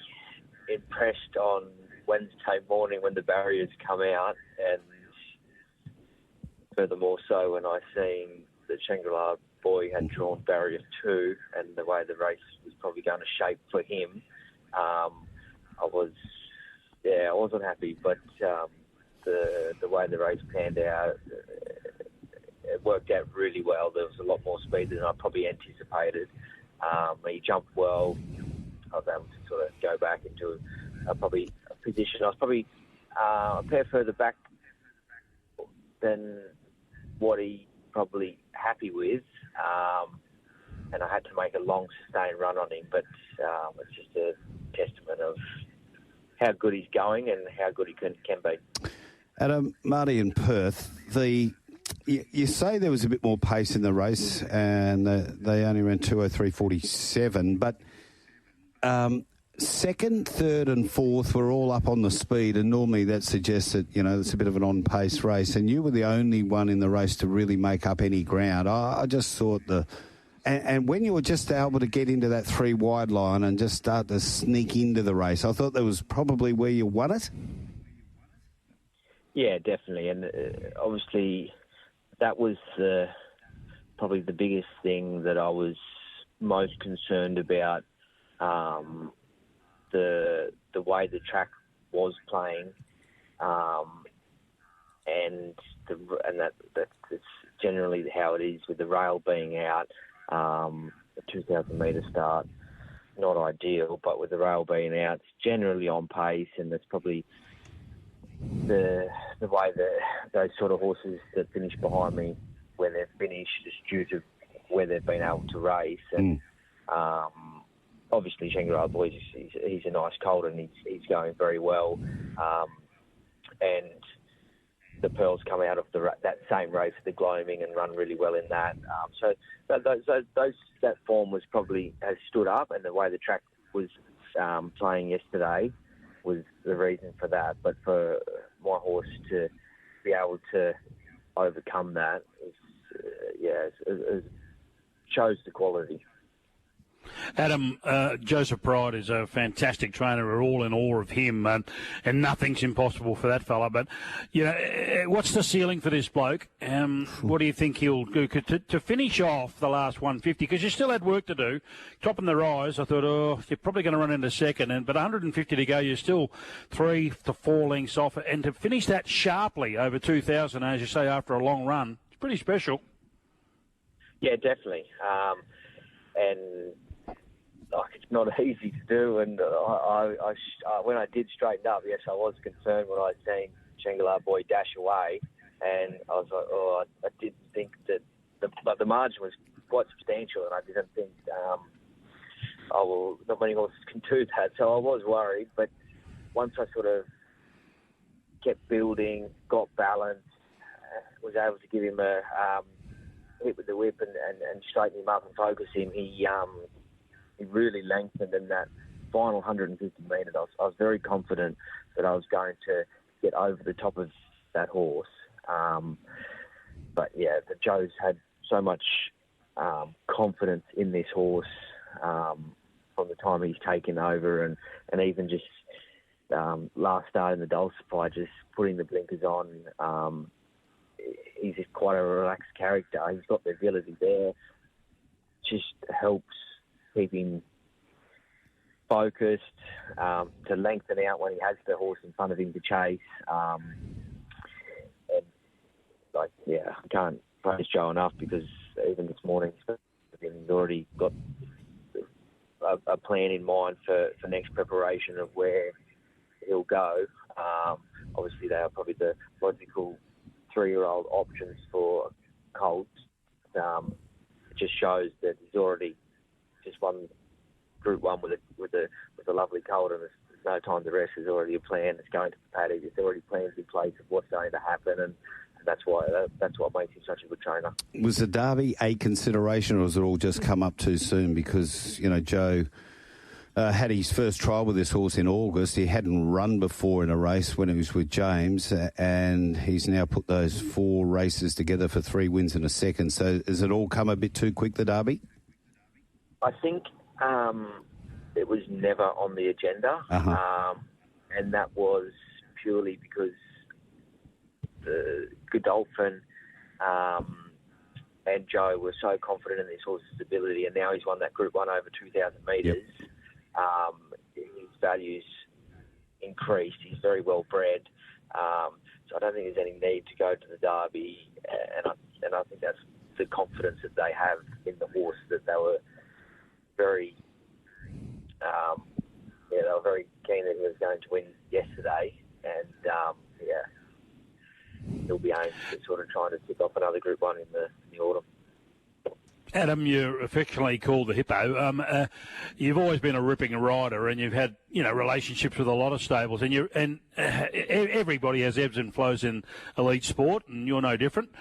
impressed on Wednesday morning when the barriers come out, and furthermore so when I seen that Shangri-La Boy had drawn barrier 2 and the way the race was probably going to shape for him, I wasn't happy, but the way the race panned out, it worked out really well. There was a lot more speed than I probably anticipated. He jumped well. I was able to sort of go back into probably a position. I was probably a pair further back than what he probably happy with, and I had to make a long, sustained run on him. But it's just a testament of how good he's going and how good he can be. Adam, Marty in Perth, you say there was a bit more pace in the race, and they only ran 2:03.47, but second, third and fourth were all up on the speed, and normally that suggests that, it's a bit of an on-pace race, and you were the only one in the race to really make up any ground. I just thought and when you were just able to get into that 3 wide line and just start to sneak into the race, I thought that was probably where you won it. Yeah, definitely, and obviously that was probably the biggest thing that I was most concerned about. The way the track was playing, and that's generally how it is with the rail being out. The 2,000 metre start, not ideal, but with the rail being out, it's generally on pace, and that's probably the way that those sort of horses that finish behind me, where they've finished, is due to where they've been able to race. And obviously, Shangri-La Boy, he's a nice colt, and he's going very well. And the Pearls come out of that same race, the Gloaming, and run really well in that. So that form has stood up, and the way the track was playing yesterday was the reason for that. But for my horse to be able to overcome that, it shows the quality. Adam, Joseph Pride is a fantastic trainer. We're all in awe of him, and nothing's impossible for that fella. But, what's the ceiling for this bloke? What do you think he'll do to finish off the last 150? Because you still had work to do. Topping the rise, I thought, you're probably going to run into second. But 150 to go, you're still 3 to 4 lengths off. And to finish that sharply over 2,000, as you say, after a long run, it's pretty special. Yeah, definitely. And it's not easy to do, and I when I did straighten up, yes, I was concerned when I seen Shangri-La Boy dash away, and I was like, I did think that the margin was quite substantial, and I didn't think, not many horses can do that, so I was worried. But once I sort of kept building, got balance, was able to give him hit with the whip and straighten him up and focus him, he really lengthened in that final 150 metres. I was very confident that I was going to get over the top of that horse. But yeah, the Joe's had so much confidence in this horse from the time he's taken over, and even just last start in the Dulcify, just putting the blinkers on. He's just quite a relaxed character. He's got the ability there. Just helps keep him focused, to lengthen out when he has the horse in front of him to chase. I can't praise Joe enough, because even this morning he's already got a plan in mind for next preparation of where he'll go. Obviously, they are probably the logical 3-year-old options for colts. It just shows that he's already just won Group 1 with a lovely colt, and there's no time to rest. There's already a plan that's going to the paddock. There's already plans in place of what's going to happen, and that's what makes him such a good trainer. Was the Derby a consideration, or has it all just come up too soon? Because, Joe had his first trial with this horse in August. He hadn't run before in a race when he was with James, and he's now put those 4 races together for 3 wins and a second. So has it all come a bit too quick, the Derby? I think it was never on the agenda, and that was purely because the Godolphin and Joe were so confident in this horse's ability, and now he's won that Group 1 over 2,000 metres. Yep. His values increased. He's very well bred, so I don't think there's any need to go to the Derby, and I think that's the confidence that they have in the horse, that they were very they were very keen that he was going to win yesterday, and he'll be aimed at sort of trying to tick off another Group 1 in the autumn. Adam, you're affectionately called the Hippo. You've always been a ripping rider, and you've had relationships with a lot of stables, and everybody has ebbs and flows in elite sport, and you're no different.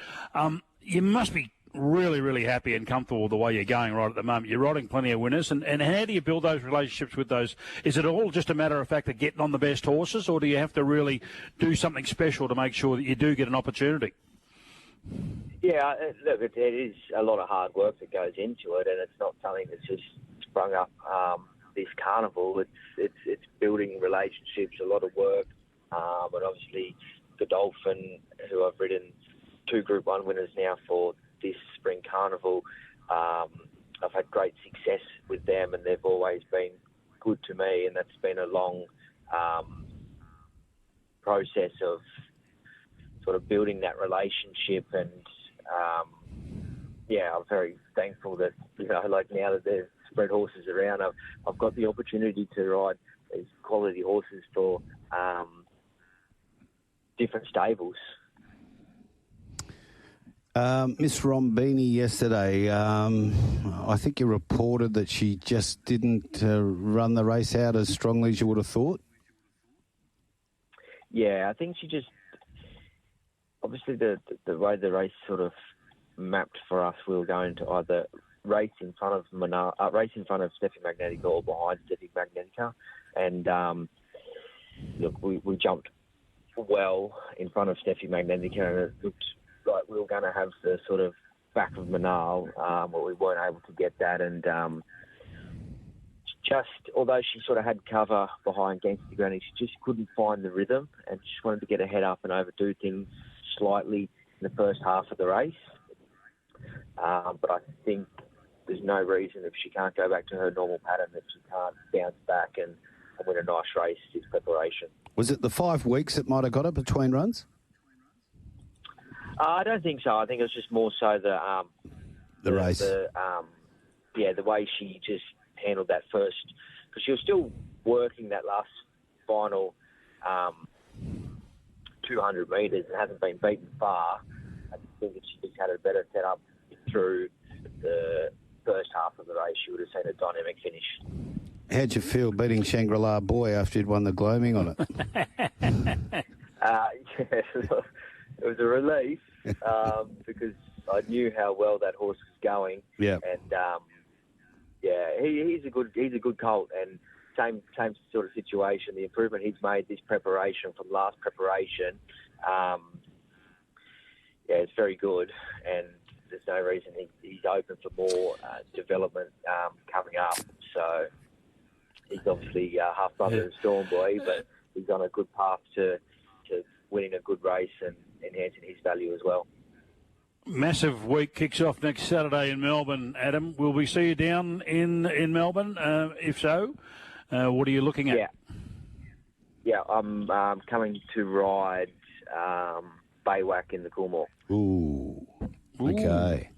You must be really, really happy and comfortable with the way you're going right at the moment. You're riding plenty of winners, and how do you build those relationships with those? Is it all just a matter of fact of getting on the best horses, or do you have to really do something special to make sure that you do get an opportunity? Yeah, look, it is a lot of hard work that goes into it, and it's not something that's just sprung up this carnival. It's building relationships, a lot of work, and obviously Godolphin, who I've ridden 2 Group 1 winners now for this spring carnival. I've had great success with them, and they've always been good to me, and that's been a long process of sort of building that relationship, and I'm very thankful that like now that there's spread horses around, I've got the opportunity to ride these quality horses for different stables. Miss Rombini yesterday, I think you reported that she just didn't run the race out as strongly as you would have thought. Yeah, I think she just, obviously the way the race sort of mapped for us, we were going to either race in front of Steffi Magnetica or behind Steffi Magnetica, and look, we jumped well in front of Steffi Magnetica, and it looked like we were going to have the sort of back of Manal, but we weren't able to get that, and just, although she sort of had cover behind Gangster Granny, she just couldn't find the rhythm, and just wanted to get her head up and overdo things slightly in the first half of the race. But I think there's no reason, if she can't go back to her normal pattern, that she can't bounce back and win a nice race in preparation. Was it the 5 weeks that might have got her between runs? I don't think so. I think it was just more so the race. The way she just handled that first, because she was still working that last final 200 metres and hasn't been beaten far. I think if she just had a better setup through the first half of the race, she would have seen a dynamic finish. How'd you feel beating Shangri-La Boy after you'd won the gloaming on it? Yes, it was a relief because I knew how well that horse was going. Yeah. And he's a good colt, and same sort of situation. The improvement he's made this preparation from last preparation, it's very good, and there's no reason he's open for more development coming up. So he's obviously half brother of Storm Boy, but he's on a good path to winning a good race and enhancing his value as well. Massive week kicks off next Saturday in Melbourne, Adam. Will we see you down in Melbourne? If so, what are you looking at? Yeah, I'm coming to ride Baywhack in the Coolmore. Ooh. Okay.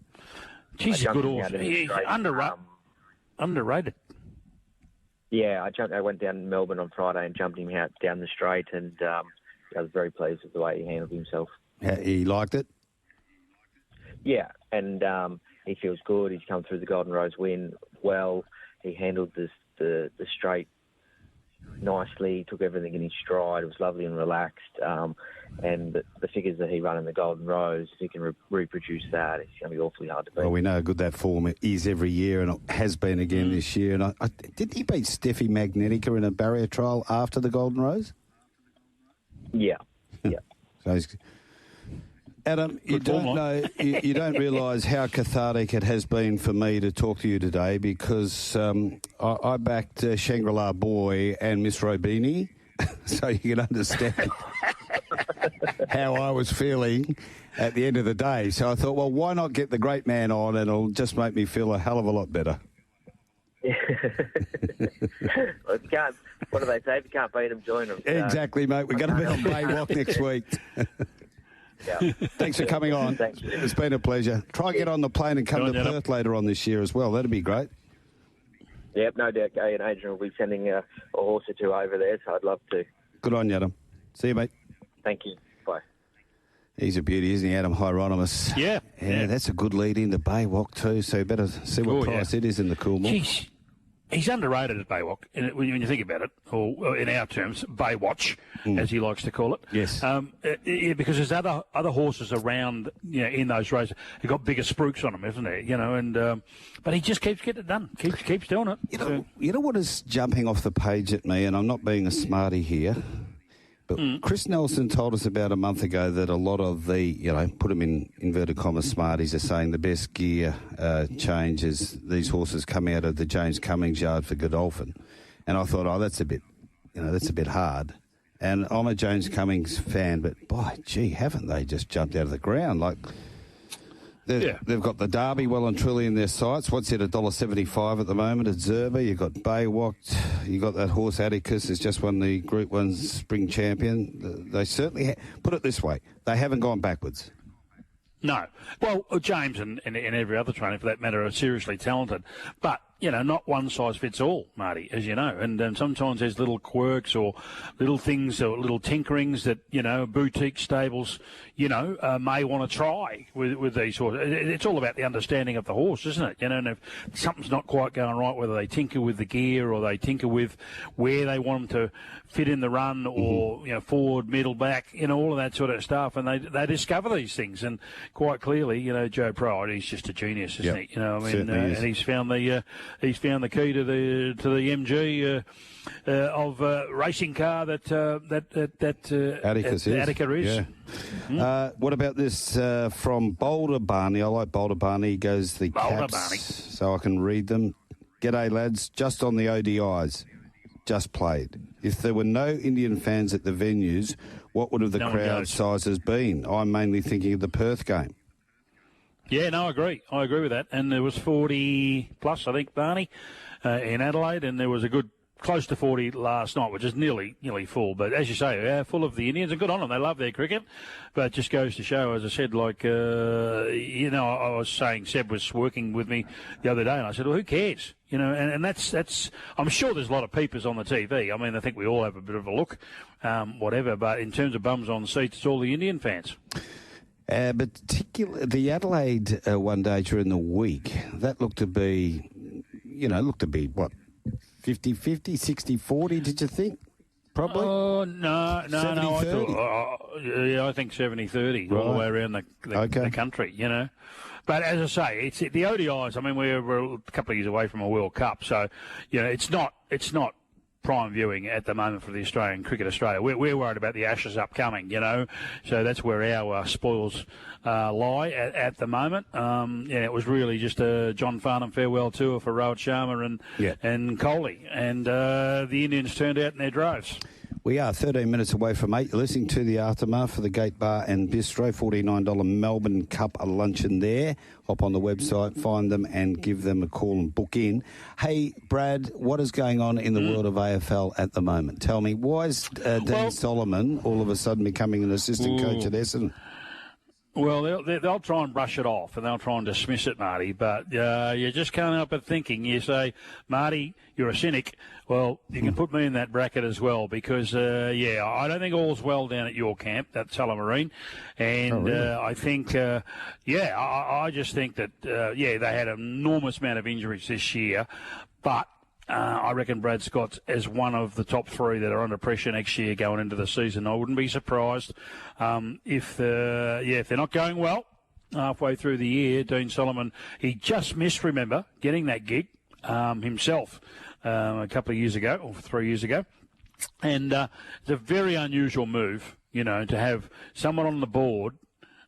Geez, he's a good horse. He's underrated. Yeah, I went down to Melbourne on Friday and jumped him out down the straight, and I was very pleased with the way he handled himself. He liked it? Yeah, and he feels good. He's come through the Golden Rose win well. He handled the straight nicely. He took everything in his stride. It was lovely and relaxed. And the figures that he ran in the Golden Rose, if he can reproduce that, it's going to be awfully hard to beat. Well, we know how good that form is every year, and it has been again this year. And didn't he beat Steffi Magnetica in a barrier trial after the Golden Rose? Yeah. So Adam, you don't realise how cathartic it has been for me to talk to you today, because I backed Shangri-La Boy and Miss Robini, so you can understand how I was feeling at the end of the day. So I thought, well, why not get the great man on, and it'll just make me feel a hell of a lot better. Well, what do they say? If you can't beat them, join them. Exactly, mate. We're going to be on Baywalk next week. Yeah. Thanks for coming on. Thanks. It's been a pleasure. Try and get on the plane and come to Perth later on this year as well. That'd be great. Yep, no doubt. Gay and Adrian will be sending a horse or two over there, so I'd love to. Good on you, Adam. See you, mate. Thank you. Bye. He's a beauty, isn't he, Adam Hyeronimus? Yeah. That's a good lead into Baywalk too, so you better see what price it is in the Coolmore. Jeez. He's underrated at Baywalk, when you think about it, or in our terms, Baywatch, as he likes to call it. Yes. Because there's other horses around, in those races. They've got bigger spruiks on them, isn't there? But he just keeps getting it done. Keeps doing it. You know what is jumping off the page at me, and I'm not being a smarty here, but Chris Nelson told us about a month ago that a lot of the, put them in inverted commas, smarties are saying the best gear change is these horses come out of the James Cummings yard for Godolphin. And I thought, that's a bit hard. And I'm a James Cummings fan, but by gee, haven't they just jumped out of the ground? Like, they've got the Derby well and truly in their sights. What's it, $1.75 at the moment at Zerba? You've got Baywalk. You've got that horse Atticus has just won the Group 1 Spring Champion. They certainly, put it this way, they haven't gone backwards. No. Well, James and every other trainer, for that matter, are seriously talented. But, not one size fits all, Marty, as you know. And sometimes there's little quirks or little things or little tinkerings that, boutique stables, may want to try with these horses. It's all about the understanding of the horse, isn't it? And if something's not quite going right, whether they tinker with the gear or they tinker with where they want them to fit in the run or, forward, middle, back, all of that sort of stuff. And they discover these things. And quite clearly, Joe Pride, he's just a genius, isn't he? And he's found the key to the MG of racing car that Atticus is. Attica is. Yeah. What about this from Boulder Barney? I like Boulder Barney. He goes the Boulder caps, Barney. so I can read them. G'day, lads. Just on the ODIs. Just played. If there were no Indian fans at the venues, what would have the crowd sizes been? I'm mainly thinking of the Perth game. Yeah, no, I agree. I agree with that. And there was 40 plus, I think, Barney, in Adelaide, and there was a good close to 40 last night, which is nearly full. But as you say, full of the Indians, and good on them. They love their cricket. But it just goes to show, as I said, I was saying Seb was working with me the other day, and I said, well, who cares? And that's. I'm sure there's a lot of peepers on the TV. I mean, I think we all have a bit of a look, whatever. But in terms of bums on seats, it's all the Indian fans. But particularly the Adelaide one day during the week, that looked to be what, 50-50, 60-40, did you think? probably? Oh, no. 70-30? I think 70-30 all the way around the country, you know. But as I say, it's the ODIs. I mean, we're a couple of years away from a World Cup, so you know it's not prime viewing at the moment for the Australian Cricket Australia. We're worried about the Ashes upcoming, you know, so that's where our spoils lie at the moment. It was really just a John Farnham farewell tour for Rohit Sharma and Kohli, and the Indians turned out in their droves. We are 13 minutes away from 8. You're listening to the Aftermath for the Gate Bar and Bistro, $49 Melbourne Cup luncheon there. Hop on the website, find them and give them a call and book in. Hey, Brad, what is going on in the world of AFL at the moment? Tell me, why is Dean Solomon all of a sudden becoming an assistant coach at Essendon? Well, they'll try and brush it off and they'll try and dismiss it, Marty. But you just can't help but thinking. You say, Marty, you're a cynic. Well, you can put me in that bracket as well because, I don't think all's well down at your camp, that Tullamarine. And I think, I just think that, they had an enormous amount of injuries this year. But I reckon Brad Scott's as one of the top three that are under pressure next year going into the season. I wouldn't be surprised if they're not going well halfway through the year. Dean Solomon, he just missed, remember, getting that gig himself a couple of years ago or 3 years ago. And it's a very unusual move, you know, to have someone on the board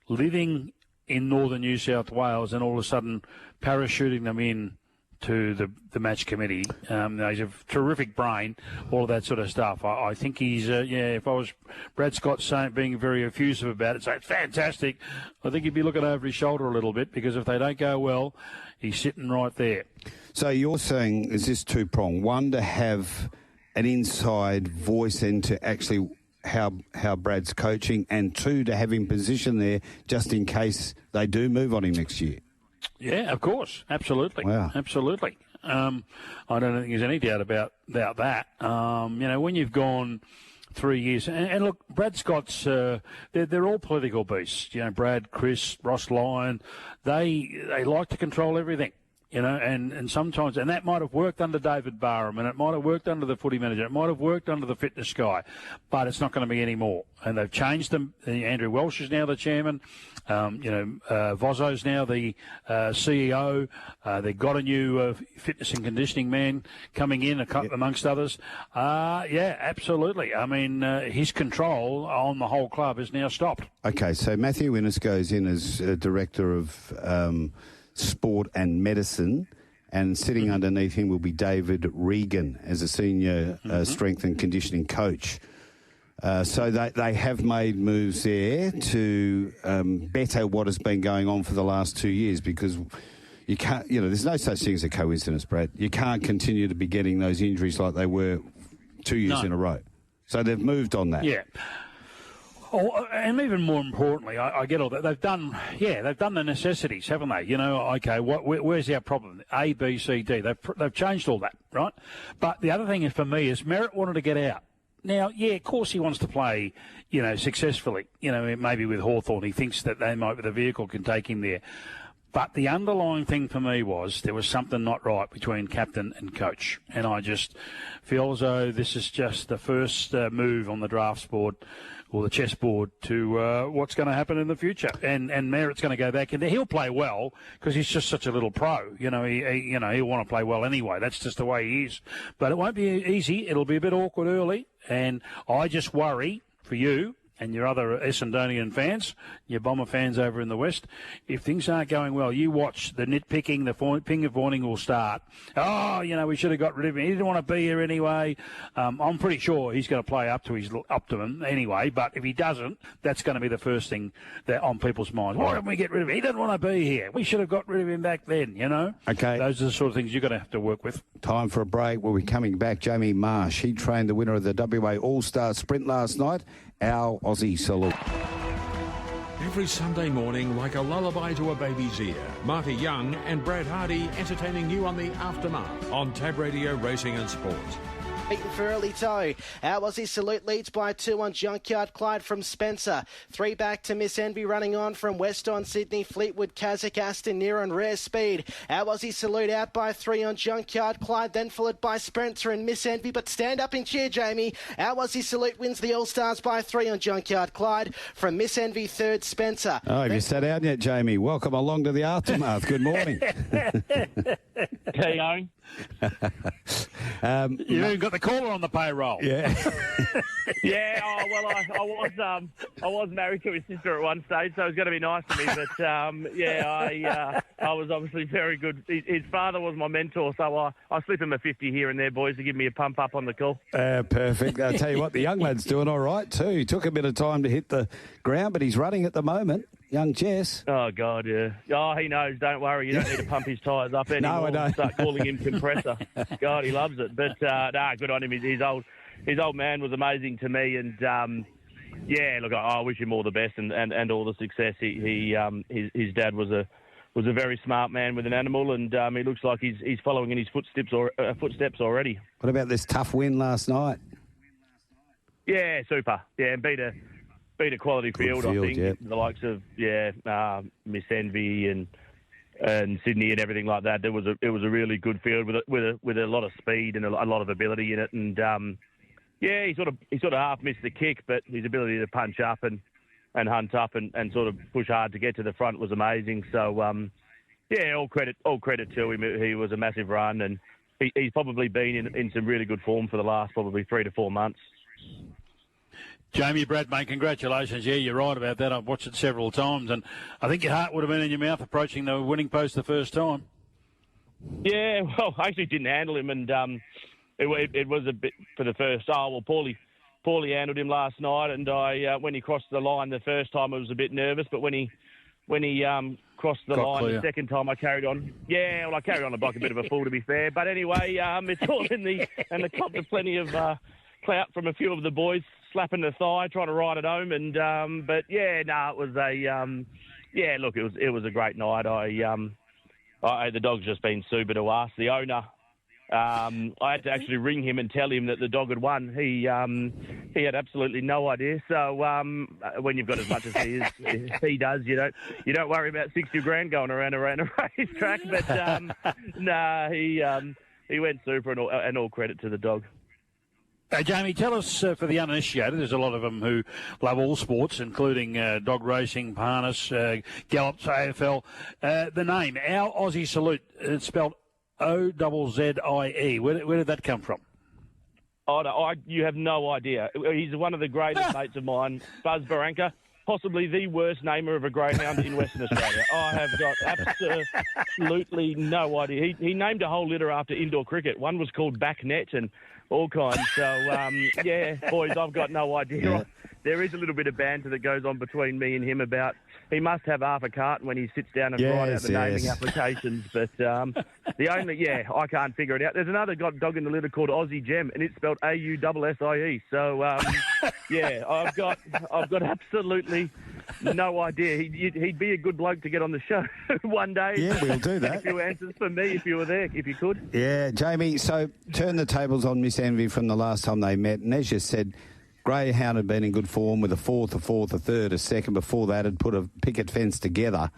living in northern New South Wales and all of a sudden parachuting them in to the match committee. He's a terrific brain, all of that sort of stuff. I think he's, if I was Brad Scott being very effusive about it, say it's fantastic, I think he'd be looking over his shoulder a little bit because if they don't go well, he's sitting right there. So you're saying, is this two-pronged? One, to have an inside voice into actually how Brad's coaching, and two, to have him positioned there just in case they do move on him next year. Yeah, of course. Absolutely. Wow. Absolutely. I don't think there's any doubt about that. When you've gone 3 years, and look, Brad Scott's, they're all political beasts. You know, Brad, Chris, Ross Lyon, they like to control everything. You know, and sometimes, and that might have worked under David Barham, and it might have worked under the footy manager, it might have worked under the fitness guy, but it's not going to be any more. And they've changed them. Andrew Welsh is now the chairman. Vozzo's now the CEO. They've got a new fitness and conditioning man coming in, amongst others. Absolutely. I mean, his control on the whole club is now stopped. Okay, so Matthew Innes goes in as director of sport and medicine, and sitting underneath him will be David Regan as a senior strength and conditioning coach. So they have made moves there to better what has been going on for the last 2 years, because you can't, there's no such thing as a coincidence, Brad. You can't continue to be getting those injuries like they were 2 years in a row. So they've moved on that. Yeah. Oh, and even more importantly, I get all that. They've done the necessities, haven't they? You know, okay, where's our problem? A, B, C, D. They've changed all that, right? But the other thing is, for me, is Merritt wanted to get out. Now, of course he wants to play, successfully. Maybe with Hawthorn, he thinks that the vehicle can take him there. But the underlying thing for me was there was something not right between captain and coach. And I just feel as though this is just the first move on the drafts board or the chessboard to what's going to happen in the future. And Merritt's going to go back in there. He'll play well because he's just such a little pro. He'll want to play well anyway. That's just the way he is. But it won't be easy. It'll be a bit awkward early. And I just worry for you and your other Essendonian fans, your Bomber fans over in the West, if things aren't going well, you watch the nitpicking, the finger pointing will start. We should have got rid of him. He didn't want to be here anyway. I'm pretty sure he's going to play up to his optimum anyway, but if he doesn't, that's going to be the first thing that on people's minds. Why didn't we get rid of him? He didn't want to be here. We should have got rid of him back then, Okay. Those are the sort of things you're going to have to work with. Time for a break. We'll be coming back. Jamie Marsh, he trained the winner of the WA All-Star Sprint last night. Our Aussie salute. Every Sunday morning, like a lullaby to a baby's ear, Marty Young and Brad Hardie entertaining you on the Aftermath on Tab Radio Racing and Sport. beaten for early toe. Our Aussie Salute leads by 2 on Junkyard Clyde from Spencer. 3 back to Miss Envy running on from West on Sydney, Fleetwood, Kazakh, Aston, Near on Rare Speed. Our Aussie Salute out by 3 on Junkyard Clyde, then followed by Spencer and Miss Envy. But stand up and cheer, Jamie. Our Aussie Salute wins the All-Stars by 3 on Junkyard Clyde. From Miss Envy, third, Spencer. Oh, have you sat down yet, Jamie? Welcome along to the aftermath. Good morning. How you going? You've even got the caller on the payroll. Yeah. Yeah. Oh well, I was married to his sister at one stage, so it was going to be nice to me. But I was obviously very good. His father was my mentor, so I slip him a 50 here and there, boys, to give me a pump up on the call. Perfect. I'll tell you what, the young lad's doing all right too. He took a bit of time to hit the ground, but he's running at the moment. Young Jess. Oh, God, yeah. Oh, he knows. Don't worry. You don't need to pump his tyres up anymore. No, I don't. Start calling him compressor. God, he loves it. But, good on him. His old man was amazing to me. And, look, I wish him all the best and all the success. His dad was a very smart man with an animal, and he looks like he's following in his footsteps already. What about this tough win last night? Yeah, super. Yeah, and beat a quality field, I think. Yep. The likes of Miss Envy and Sydney and everything like that. It was a really good field with a lot of speed and a lot of ability in it. And he sort of half missed the kick, but his ability to punch up and hunt up and sort of push hard to get to the front was amazing. So all credit to him. He was a massive run, and he's probably been in some really good form for the last probably 3 to 4 months. Jamie, Brad, mate, congratulations. Yeah, you're right about that. I've watched it several times, and I think your heart would have been in your mouth approaching the winning post the first time. Yeah, well, I actually didn't handle him, and it was a bit for the first. Poorly handled him last night, and when he crossed the line the first time, I was a bit nervous, but when he crossed the line the second time, I carried on. Yeah, well, I carried on like a bit of a fool, to be fair. But anyway, it's all in the copped plenty of clout from a few of the boys slapping the thigh, trying to ride it home, and it was it was a great night. The dog's just been super to us. The owner, I had to actually ring him and tell him that the dog had won. He had absolutely no idea. So when you've got as much as he does, you don't worry about $60,000 going around a racetrack. But he went super, and all credit to the dog. Jamie, tell us, for the uninitiated, there's a lot of them who love all sports, including dog racing, harness, gallops, AFL. The name, Our Aussie Salute, it's spelled O-Z-Z-I-E. Where did that come from? Oh, no, you have no idea. He's one of the greatest mates of mine, Buzz Barranca, possibly the worst namer of a greyhound in Western Australia. I have got absolutely no idea. He named a whole litter after indoor cricket. One was called Back Net and all kinds. So, boys, I've got no idea. Yeah. There is a little bit of banter that goes on between me and him about he must have half a carton when he sits down and write out the naming applications. But I can't figure it out. There's another dog in the litter called Aussie Gem, and it's spelled A-U-S-S-I-E. So, I've got absolutely no idea. He'd be a good bloke to get on the show one day. Yeah, we'll do that. A few answers for me if you were there, if you could. Yeah, Jamie, so turn the tables on Miss Envy from the last time they met. And as you said, Greyhound had been in good form with a fourth, a third, a second. Before that, had put a picket fence together.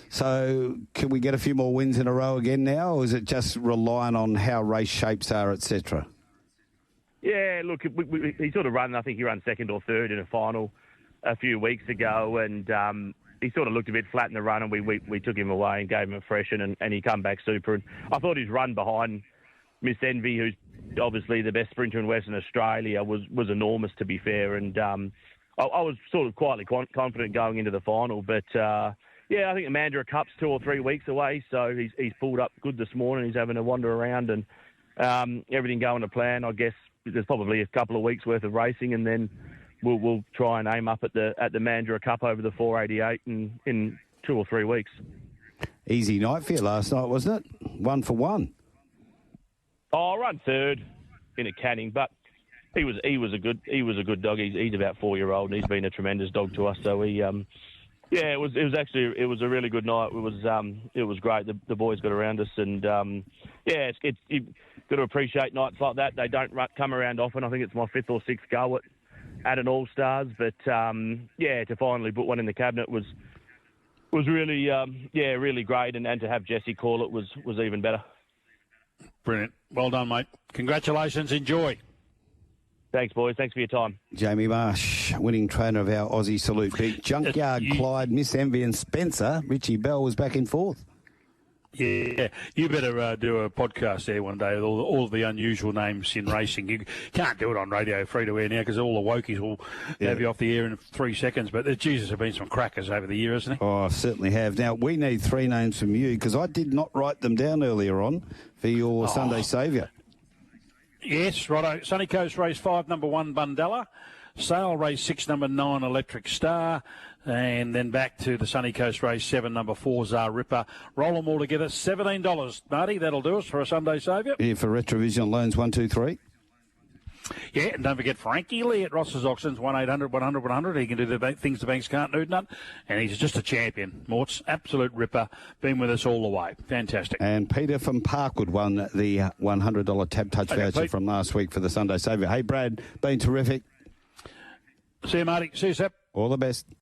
So can we get a few more wins in a row again now, or is it just relying on how race shapes are, etc.? Yeah, look, he sort of I think he ran second or third in a final a few weeks ago, and he sort of looked a bit flat in the run, and we took him away and gave him a freshen, and he come back super. And I thought his run behind Miss Envy, who's obviously the best sprinter in Western Australia, was enormous, to be fair. And I was sort of quietly confident going into the final. But, I think the Mandurah Cup's 2 or 3 weeks away, so he's pulled up good this morning. He's having a wander around, and everything going to plan. I guess there's probably a couple of weeks' worth of racing, and then we'll try and aim up at the Mandurah Cup over the 488 in 2 or 3 weeks. Easy night for you last night, wasn't it? 1 for 1. Oh, I run third in a canning, but he was a good dog. He's about 4-year-old, and he's been a tremendous dog to us. So Yeah, it was a really good night. It was great. The boys got around us, and you've got to appreciate nights like that. They don't come around often. I think it's my 5th or 6th go at an All Stars, but to finally put one in the cabinet was really really great, and to have Jesse call it was even better. Brilliant. Well done, mate. Congratulations. Enjoy. Thanks, boys. Thanks for your time. Jamie Marsh, winning trainer of our Aussie Salute, beat Junkyard, Clyde, Miss Envy and Spencer. Richie Bell was back in 4th. Yeah, you better do a podcast there one day with all the unusual names in racing. You can't do it on radio free to air now because all the wokies will have you off the air in 3 seconds. But Jesus, have been some crackers over the year, hasn't he? Oh, I certainly have. Now, we need 3 names from you because I did not write them down earlier on for your Sunday Saviour. Yes, righto. Sunny Coast Race 5, number 1, Bundella. Sale Race 6, number 9, Electric Star. And then back to the Sunny Coast Race 7, number 4, Czar Ripper. Roll them all together, $17. Marty, that'll do us for a Sunday Saviour. Yeah, for Retrovision Loans 1, 2, 3. Yeah, and don't forget Frankie Lee at Ross's Auctions, 1-800-100-100. He can do the things the banks can't do, none. And he's just a champion. Mort's absolute ripper. Been with us all the way. Fantastic. And Peter from Parkwood won the $100 Tab Touch voucher from last week for the Sunday Saviour. Hey, Brad, been terrific. See you, Marty. See you, Sep. All the best.